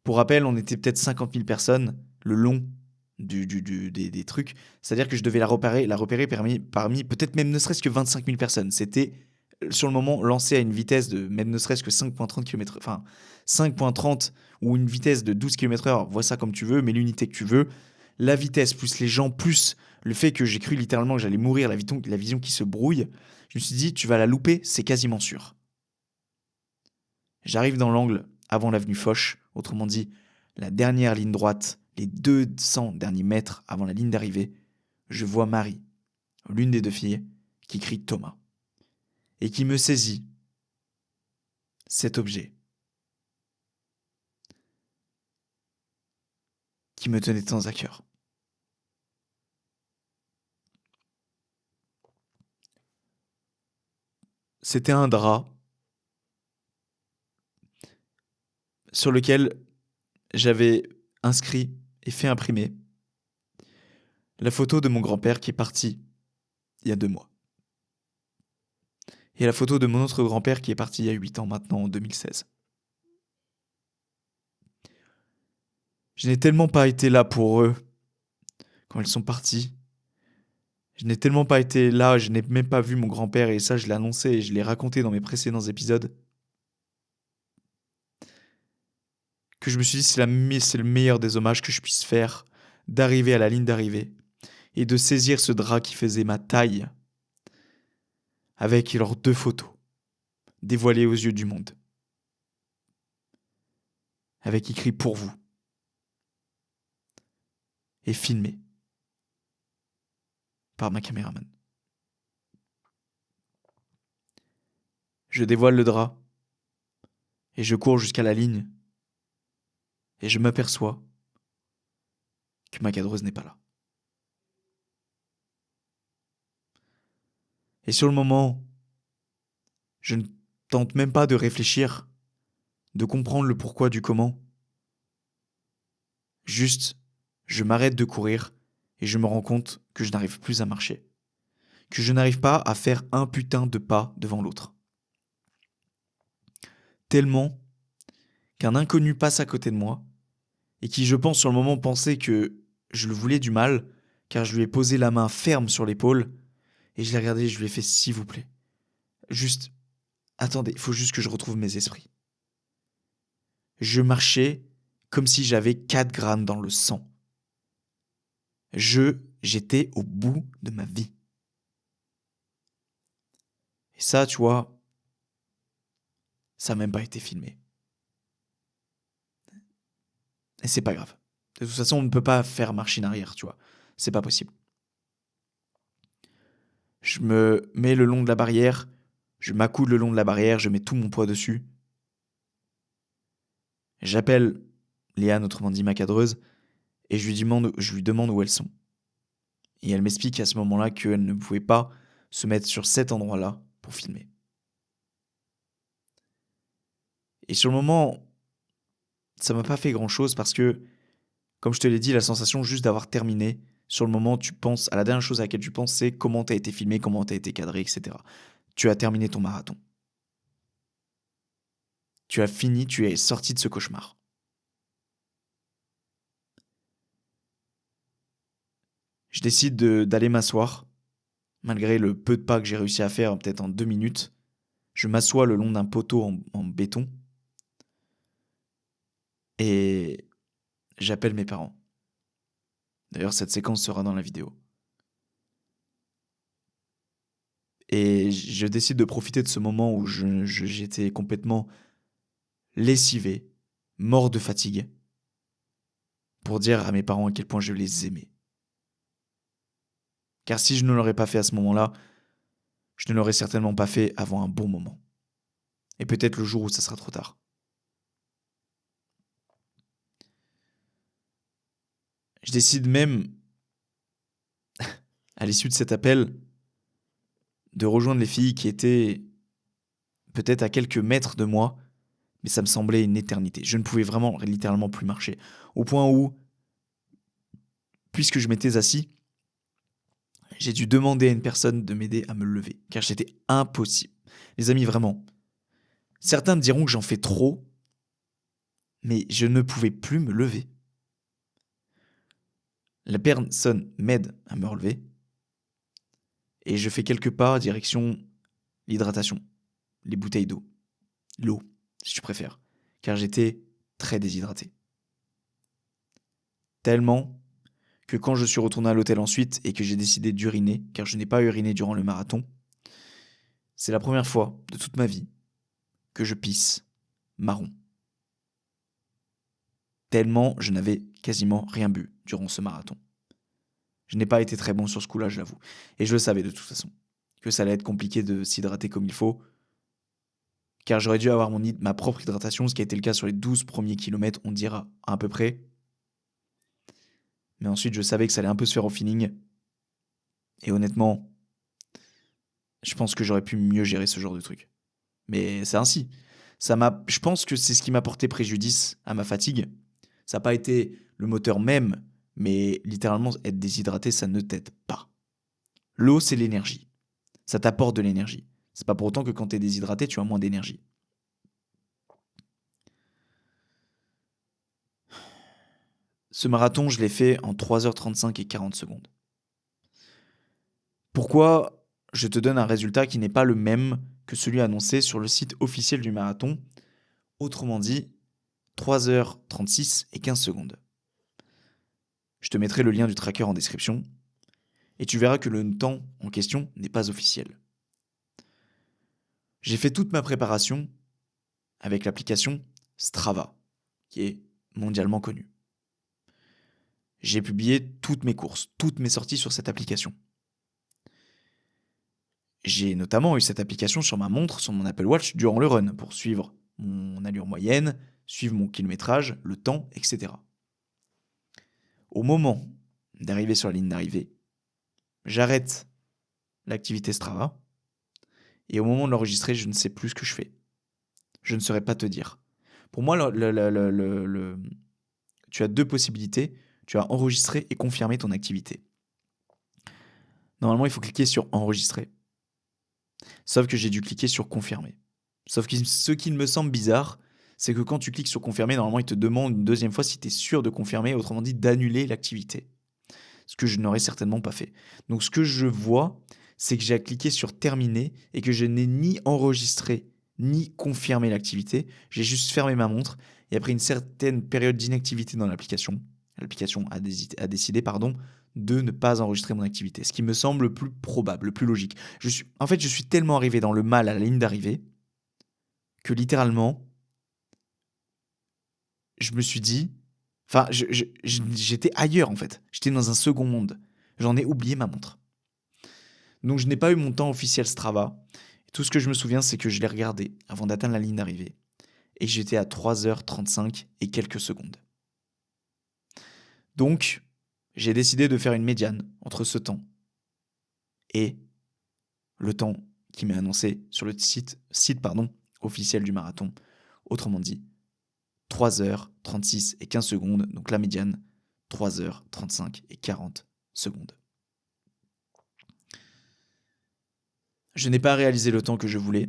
Pour rappel, on était peut-être 50 000 personnes le long des trucs. C'est-à-dire que je devais la repérer parmi peut-être même ne serait-ce que 25 000 personnes. C'était, sur le moment, lancé à une vitesse de même ne serait-ce que 5,30 km, enfin 5,30 ou une vitesse de 12 km/h, vois ça comme tu veux, mais l'unité que tu veux. La vitesse, plus les gens, plus le fait que j'ai cru littéralement que j'allais mourir, la vision qui se brouille, je me suis dit, tu vas la louper, c'est quasiment sûr. J'arrive dans l'angle avant l'avenue Foch, autrement dit, la dernière ligne droite, les 200 derniers mètres avant la ligne d'arrivée, je vois Marie, l'une des deux filles, qui crie Thomas, et qui me saisit cet objet qui me tenait tant à cœur. C'était un drap sur lequel j'avais inscrit et fait imprimer la photo de mon grand-père qui est parti il y a 2 mois. Et la photo de mon autre grand-père qui est parti il y a 8 ans maintenant, en 2016. Je n'ai tellement pas été là pour eux quand ils sont partis. Je n'ai tellement pas été là, je n'ai même pas vu mon grand-père et ça je l'ai annoncé et je l'ai raconté dans mes précédents épisodes. Que je me suis dit c'est le meilleur des hommages que je puisse faire, d'arriver à la ligne d'arrivée et de saisir ce drap qui faisait ma taille avec leurs 2 photos dévoilées aux yeux du monde. Avec écrit pour vous et filmé par ma caméraman. Je dévoile le drap et je cours jusqu'à la ligne et je m'aperçois que ma cadreuse n'est pas là. Et sur le moment, je ne tente même pas de réfléchir, de comprendre le pourquoi du comment. Juste, je m'arrête de courir et je me rends compte que je n'arrive plus à marcher. que je n'arrive pas à faire un putain de pas devant l'autre. Tellement qu'un inconnu passe à côté de moi et qui, je pense, sur le moment pensait que je le voulais du mal, car je lui ai posé la main ferme sur l'épaule et je l'ai regardé et je lui ai fait s'il vous plaît. Juste, attendez, il faut juste que je retrouve mes esprits. Je marchais comme si j'avais 4 grammes dans le sang. J'étais au bout de ma vie. Et ça, tu vois, ça n'a même pas été filmé. Et c'est pas grave. De toute façon, on ne peut pas faire marche en arrière, tu vois. C'est pas possible. Je me mets le long de la barrière, je m'accoude le long de la barrière, je mets tout mon poids dessus. J'appelle Léane, autrement dit ma cadreuse, et je lui demande où elles sont. Et elle m'explique à ce moment-là qu'elle ne pouvait pas se mettre sur cet endroit-là pour filmer. Et sur le moment, ça m'a pas fait grand-chose parce que, comme je te l'ai dit, la sensation juste d'avoir terminé, sur le moment, tu penses, à la dernière chose à laquelle tu penses, c'est comment t'as été filmé, comment t'as été cadré, etc. Tu as terminé ton marathon. Tu as fini, tu es sorti de ce cauchemar. Je décide d'aller m'asseoir, malgré le peu de pas que j'ai réussi à faire, peut-être en 2 minutes. Je m'assois le long d'un poteau en béton et j'appelle mes parents. D'ailleurs, cette séquence sera dans la vidéo. Et je décide de profiter de ce moment où j'étais complètement lessivé, mort de fatigue, pour dire à mes parents à quel point je les aimais. Car si je ne l'aurais pas fait à ce moment-là, je ne l'aurais certainement pas fait avant un bon moment. Et peut-être le jour où ça sera trop tard. Je décide même, à l'issue de cet appel, de rejoindre les filles qui étaient peut-être à quelques mètres de moi, mais ça me semblait une éternité. Je ne pouvais vraiment littéralement plus marcher. Au point où, puisque je m'étais assis, j'ai dû demander à une personne de m'aider à me lever, car c'était impossible. Les amis, vraiment, certains me diront que j'en fais trop, mais je ne pouvais plus me lever. La personne m'aide à me relever, et je fais quelques pas direction l'hydratation, les bouteilles d'eau, l'eau, si tu préfères, car j'étais très déshydraté. Tellement que quand je suis retourné à l'hôtel ensuite et que j'ai décidé d'uriner, car je n'ai pas uriné durant le marathon, c'est la première fois de toute ma vie que je pisse marron. Tellement je n'avais quasiment rien bu durant ce marathon. Je n'ai pas été très bon sur ce coup-là, je l'avoue. Et je le savais de toute façon, que ça allait être compliqué de s'hydrater comme il faut, car j'aurais dû avoir ma propre hydratation, ce qui a été le cas sur les 12 premiers kilomètres, on dira à peu près. Mais ensuite, je savais que ça allait un peu se faire au feeling. Et honnêtement, je pense que j'aurais pu mieux gérer ce genre de truc. Mais c'est ainsi. Je pense que c'est ce qui m'a porté préjudice à ma fatigue. Ça n'a pas été le moteur même, mais littéralement, être déshydraté, ça ne t'aide pas. L'eau, c'est l'énergie. Ça t'apporte de l'énergie. C'est pas pour autant que quand tu es déshydraté, tu as moins d'énergie. Ce marathon, je l'ai fait en 3h35 et 40 secondes. Pourquoi je te donne un résultat qui n'est pas le même que celui annoncé sur le site officiel du marathon? Autrement dit, 3h36 et 15 secondes. Je te mettrai le lien du tracker en description et tu verras que le temps en question n'est pas officiel. J'ai fait toute ma préparation avec l'application Strava, qui est mondialement connue. J'ai publié toutes mes courses, toutes mes sorties sur cette application. J'ai notamment eu cette application sur ma montre, sur mon Apple Watch, durant le run, pour suivre mon allure moyenne, suivre mon kilométrage, le temps, etc. Au moment d'arriver sur la ligne d'arrivée, j'arrête l'activité Strava, et au moment de l'enregistrer, je ne sais plus ce que je fais. Je ne saurais pas te dire. Pour moi, tu as 2 possibilités. Tu as enregistré et confirmé ton activité. Normalement, il faut cliquer sur enregistrer. Sauf que j'ai dû cliquer sur confirmer. Sauf que ce qui me semble bizarre, c'est que quand tu cliques sur confirmer, normalement, il te demande une deuxième fois si tu es sûr de confirmer, autrement dit d'annuler l'activité. Ce que je n'aurais certainement pas fait. Donc ce que je vois, c'est que j'ai cliqué sur terminer et que je n'ai ni enregistré ni confirmé l'activité. J'ai juste fermé ma montre et après une certaine période d'inactivité dans l'application, l'application a décidé de ne pas enregistrer mon activité. Ce qui me semble le plus probable, le plus logique. Je suis tellement arrivé dans le mal à la ligne d'arrivée que littéralement, je me suis dit, j'étais ailleurs en fait. J'étais dans un second monde. J'en ai oublié ma montre. Donc je n'ai pas eu mon temps officiel Strava. Tout ce que je me souviens, c'est que je l'ai regardé avant d'atteindre la ligne d'arrivée. Et j'étais à 3h35 et quelques secondes. Donc, j'ai décidé de faire une médiane entre ce temps et le temps qui m'est annoncé sur le site officiel du marathon. Autrement dit, 3h36 et 15 secondes. Donc la médiane, 3h35 et 40 secondes. Je n'ai pas réalisé le temps que je voulais,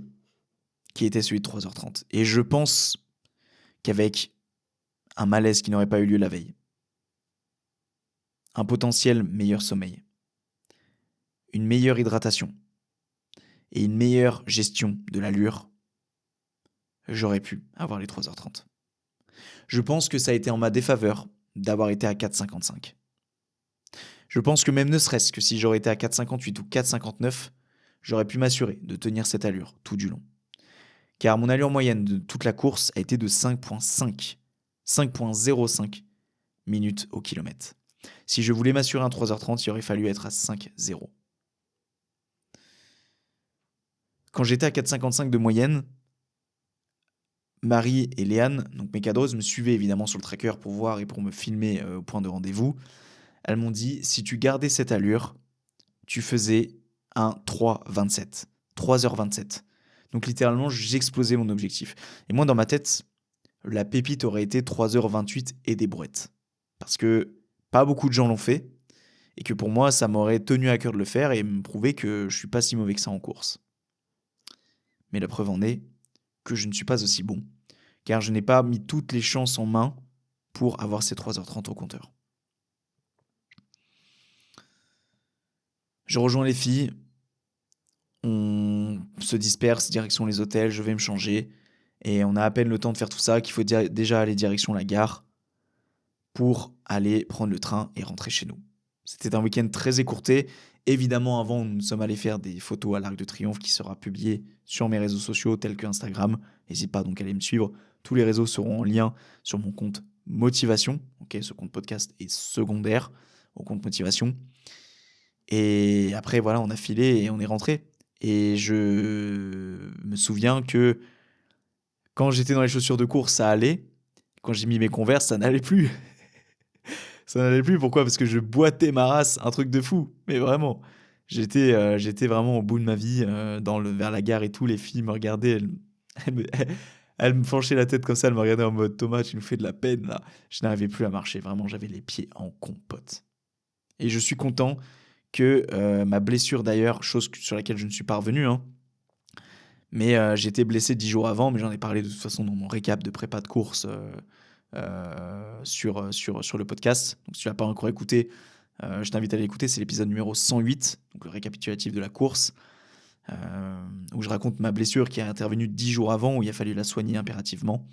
qui était celui de 3h30. Et je pense qu'avec un malaise qui n'aurait pas eu lieu la veille, un potentiel meilleur sommeil, une meilleure hydratation et une meilleure gestion de l'allure, j'aurais pu avoir les 3h30. Je pense que ça a été en ma défaveur d'avoir été à 4h55. Je pense que même ne serait-ce que si j'aurais été à 4h58 ou 4h59, j'aurais pu m'assurer de tenir cette allure tout du long. Car mon allure moyenne de toute la course a été de 5,05 minutes au kilomètre. Si je voulais m'assurer un 3h30, il aurait fallu être à 5,0. Quand j'étais à 4,55 de moyenne, Marie et Léane, donc mes cadreuses, me suivaient évidemment sur le tracker pour voir et pour me filmer au point de rendez-vous. Elles m'ont dit, si tu gardais cette allure, tu faisais un 3,27. 3h27. Donc littéralement, j'explosais mon objectif. Et moi, dans ma tête, la pépite aurait été 3h28 et des brouettes. Parce que pas beaucoup de gens l'ont fait, et que pour moi, ça m'aurait tenu à cœur de le faire et me prouver que je suis pas si mauvais que ça en course. Mais la preuve en est que je ne suis pas aussi bon, car je n'ai pas mis toutes les chances en main pour avoir ces 3h30 au compteur. Je rejoins les filles, on se disperse direction les hôtels, je vais me changer, et on a à peine le temps de faire tout ça qu'il faut déjà aller direction la gare pour aller prendre le train et rentrer chez nous. C'était un week-end très écourté. Évidemment, avant, nous sommes allés faire des photos à l'Arc de Triomphe qui sera publié sur mes réseaux sociaux tels que Instagram. N'hésite pas donc à aller me suivre. Tous les réseaux seront en lien sur mon compte Motivation. Ok, ce compte podcast est secondaire au compte Motivation. Et après, voilà, on a filé et on est rentré. Et je me souviens que quand j'étais dans les chaussures de course, ça allait. Quand j'ai mis mes Converse, ça n'allait plus. Ça n'allait plus, pourquoi? Parce que je boitais ma race, un truc de fou, mais vraiment. J'étais vraiment au bout de ma vie, vers la gare et tout, les filles me regardaient, elles me elles me penchaient la tête comme ça, elles me regardaient en mode: «Thomas, tu nous fais de la peine là». Je n'arrivais plus à marcher, vraiment, j'avais les pieds en compote et je suis content que, ma blessure d'ailleurs, chose sur laquelle je ne suis pas revenu, hein, mais j'étais blessé 10 jours avant, mais j'en ai parlé de toute façon dans mon récap de prépa de course, sur le podcast. Donc si tu l'as pas encore écouté, je t'invite à l'écouter, c'est l'épisode numéro 108, donc le récapitulatif de la course, où je raconte ma blessure qui est intervenue 10 jours avant, où il a fallu la soigner impérativement.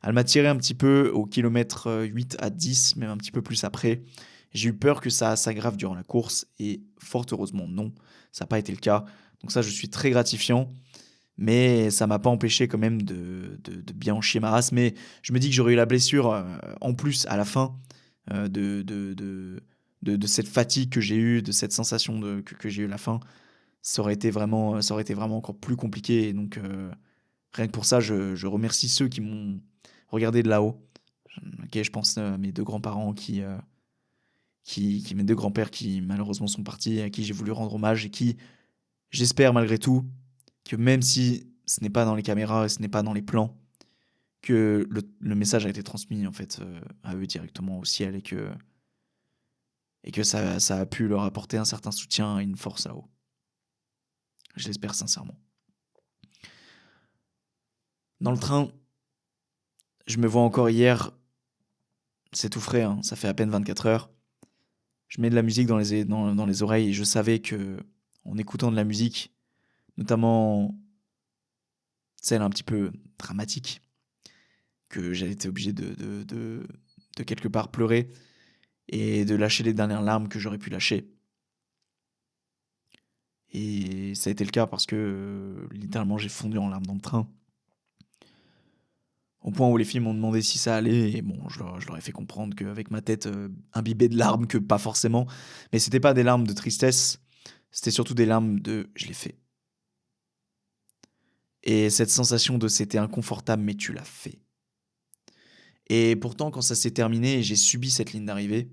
Elle m'a tiré un petit peu au kilomètre 8 à 10, même un petit peu plus après. J'ai eu peur que ça s'aggrave durant la course, et fort heureusement non, ça n'a pas été le cas. Donc ça, je suis très gratifiant. Mais ça m'a pas empêché quand même de bien en chier ma race. Mais je me dis que j'aurais eu la blessure en plus à la fin de cette fatigue que j'ai eue, de cette sensation que j'ai eue à la fin. Ça aurait été vraiment encore plus compliqué. Et donc, rien que pour ça, je remercie ceux qui m'ont regardé de là-haut. Ok, je pense à mes deux grands-parents mes deux grands-pères qui malheureusement sont partis, à qui j'ai voulu rendre hommage et qui, j'espère malgré tout, que même si ce n'est pas dans les caméras et ce n'est pas dans les plans, que le message a été transmis en fait à eux directement au ciel et que et que ça a pu leur apporter un certain soutien et une force là-haut. Je l'espère sincèrement. Dans le train, je me vois encore hier, c'est tout frais, ça fait à peine 24 heures. Je mets de la musique dans les oreilles et je savais que, en écoutant de la musique, notamment celle un petit peu dramatique, que j'avais été obligé de quelque part pleurer et de lâcher les dernières larmes que j'aurais pu lâcher. Et ça a été le cas parce que littéralement j'ai fondu en larmes dans le train. Au point où les filles m'ont demandé si ça allait, et bon, je leur ai fait comprendre qu'avec ma tête imbibée de larmes, que pas forcément. Mais c'était pas des larmes de tristesse, c'était surtout des larmes de je l'ai fait. Et cette sensation de c'était inconfortable, mais tu l'as fait. Et pourtant, quand ça s'est terminé et j'ai subi cette ligne d'arrivée,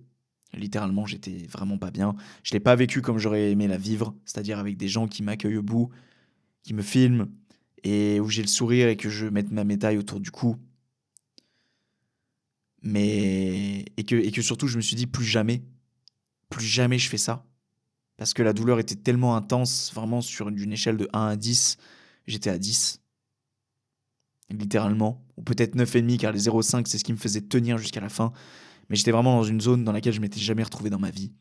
littéralement, j'étais vraiment pas bien. Je l'ai pas vécu comme j'aurais aimé la vivre, c'est-à-dire avec des gens qui m'accueillent au bout, qui me filment, et où j'ai le sourire et que je mette ma médaille autour du cou. Mais et que surtout je me suis dit plus jamais je fais ça. Parce que la douleur était tellement intense, vraiment sur une échelle de 1 à 10, j'étais à 10. Littéralement. Ou peut-être 9,5 car les 0,5 c'est ce qui me faisait tenir jusqu'à la fin. Mais j'étais vraiment dans une zone dans laquelle je m'étais jamais retrouvé dans ma vie.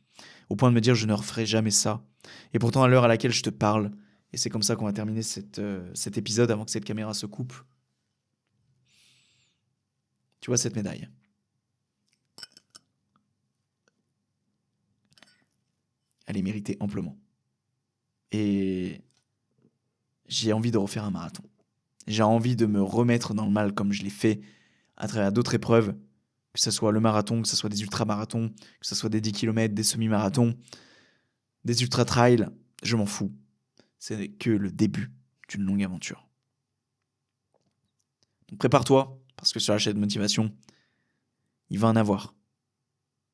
Au point de me dire je ne referai jamais ça. Et pourtant à l'heure à laquelle je te parle, et c'est comme ça qu'on va terminer cet épisode avant que cette caméra se coupe. Tu vois cette médaille? Elle est méritée amplement. Et j'ai envie de refaire un marathon. J'ai envie de me remettre dans le mal comme je l'ai fait à travers d'autres épreuves, que ce soit le marathon, que ce soit des ultramarathons, que ce soit des 10 km, des semi-marathons, des ultra-trails, je m'en fous. C'est que le début d'une longue aventure. Donc prépare-toi, parce que sur la chaîne de motivation, il va en avoir.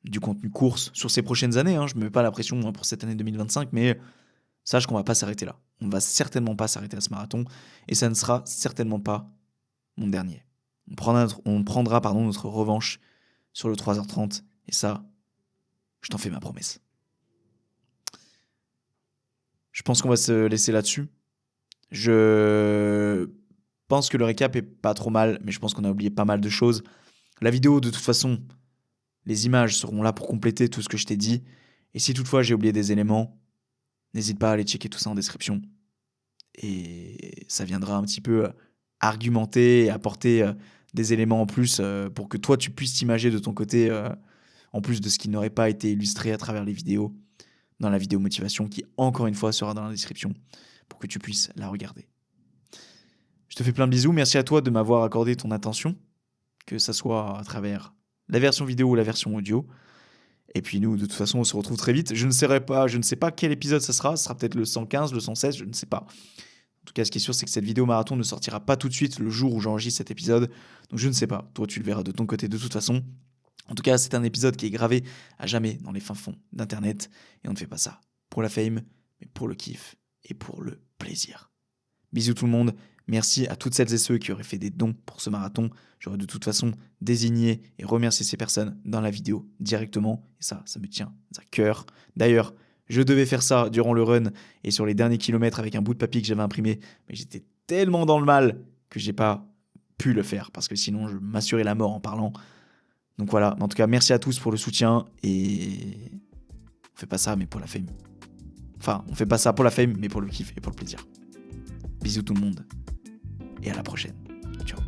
Du contenu course sur ces prochaines années, je me mets pas la pression pour cette année 2025, mais sache qu'on va pas s'arrêter là. On ne va certainement pas s'arrêter à ce marathon, et ça ne sera certainement pas mon dernier. On prendra notre revanche sur le 3h30, et ça, je t'en fais ma promesse. Je pense qu'on va se laisser là-dessus. Je pense que le récap est pas trop mal, mais je pense qu'on a oublié pas mal de choses. La vidéo, de toute façon, les images seront là pour compléter tout ce que je t'ai dit. Et si toutefois j'ai oublié des éléments, n'hésite pas à aller checker tout ça en description. Et ça viendra un petit peu argumenter et apporter des éléments en plus pour que toi tu puisses t'imaginer de ton côté, en plus de ce qui n'aurait pas été illustré à travers les vidéos, dans la vidéo motivation qui, encore une fois, sera dans la description pour que tu puisses la regarder. Je te fais plein de bisous. Merci à toi de m'avoir accordé ton attention, que ça soit à travers la version vidéo ou la version audio. Et puis nous, de toute façon, on se retrouve très vite. Je ne sais pas quel épisode ça sera. Ce sera peut-être le 115, le 116, je ne sais pas. En tout cas, ce qui est sûr, c'est que cette vidéo marathon ne sortira pas tout de suite le jour où j'enregistre cet épisode. Donc je ne sais pas. Toi, tu le verras de ton côté de toute façon. En tout cas, c'est un épisode qui est gravé à jamais dans les fins fonds d'Internet. Et on ne fait pas ça pour la fame, mais pour le kiff et pour le plaisir. Bisous tout le monde. Merci à toutes celles et ceux qui auraient fait des dons pour ce marathon. J'aurais de toute façon désigné et remercié ces personnes dans la vidéo directement. Et ça me tient à cœur. D'ailleurs, je devais faire ça durant le run et sur les derniers kilomètres avec un bout de papier que j'avais imprimé. Mais j'étais tellement dans le mal que j'ai pas pu le faire parce que sinon je m'assurais la mort en parlant. Donc voilà, en tout cas, merci à tous pour le soutien et on fait pas ça mais pour la fame. Enfin, on fait pas ça pour la fame mais pour le kiff et pour le plaisir. Bisous tout le monde et à la prochaine. Ciao.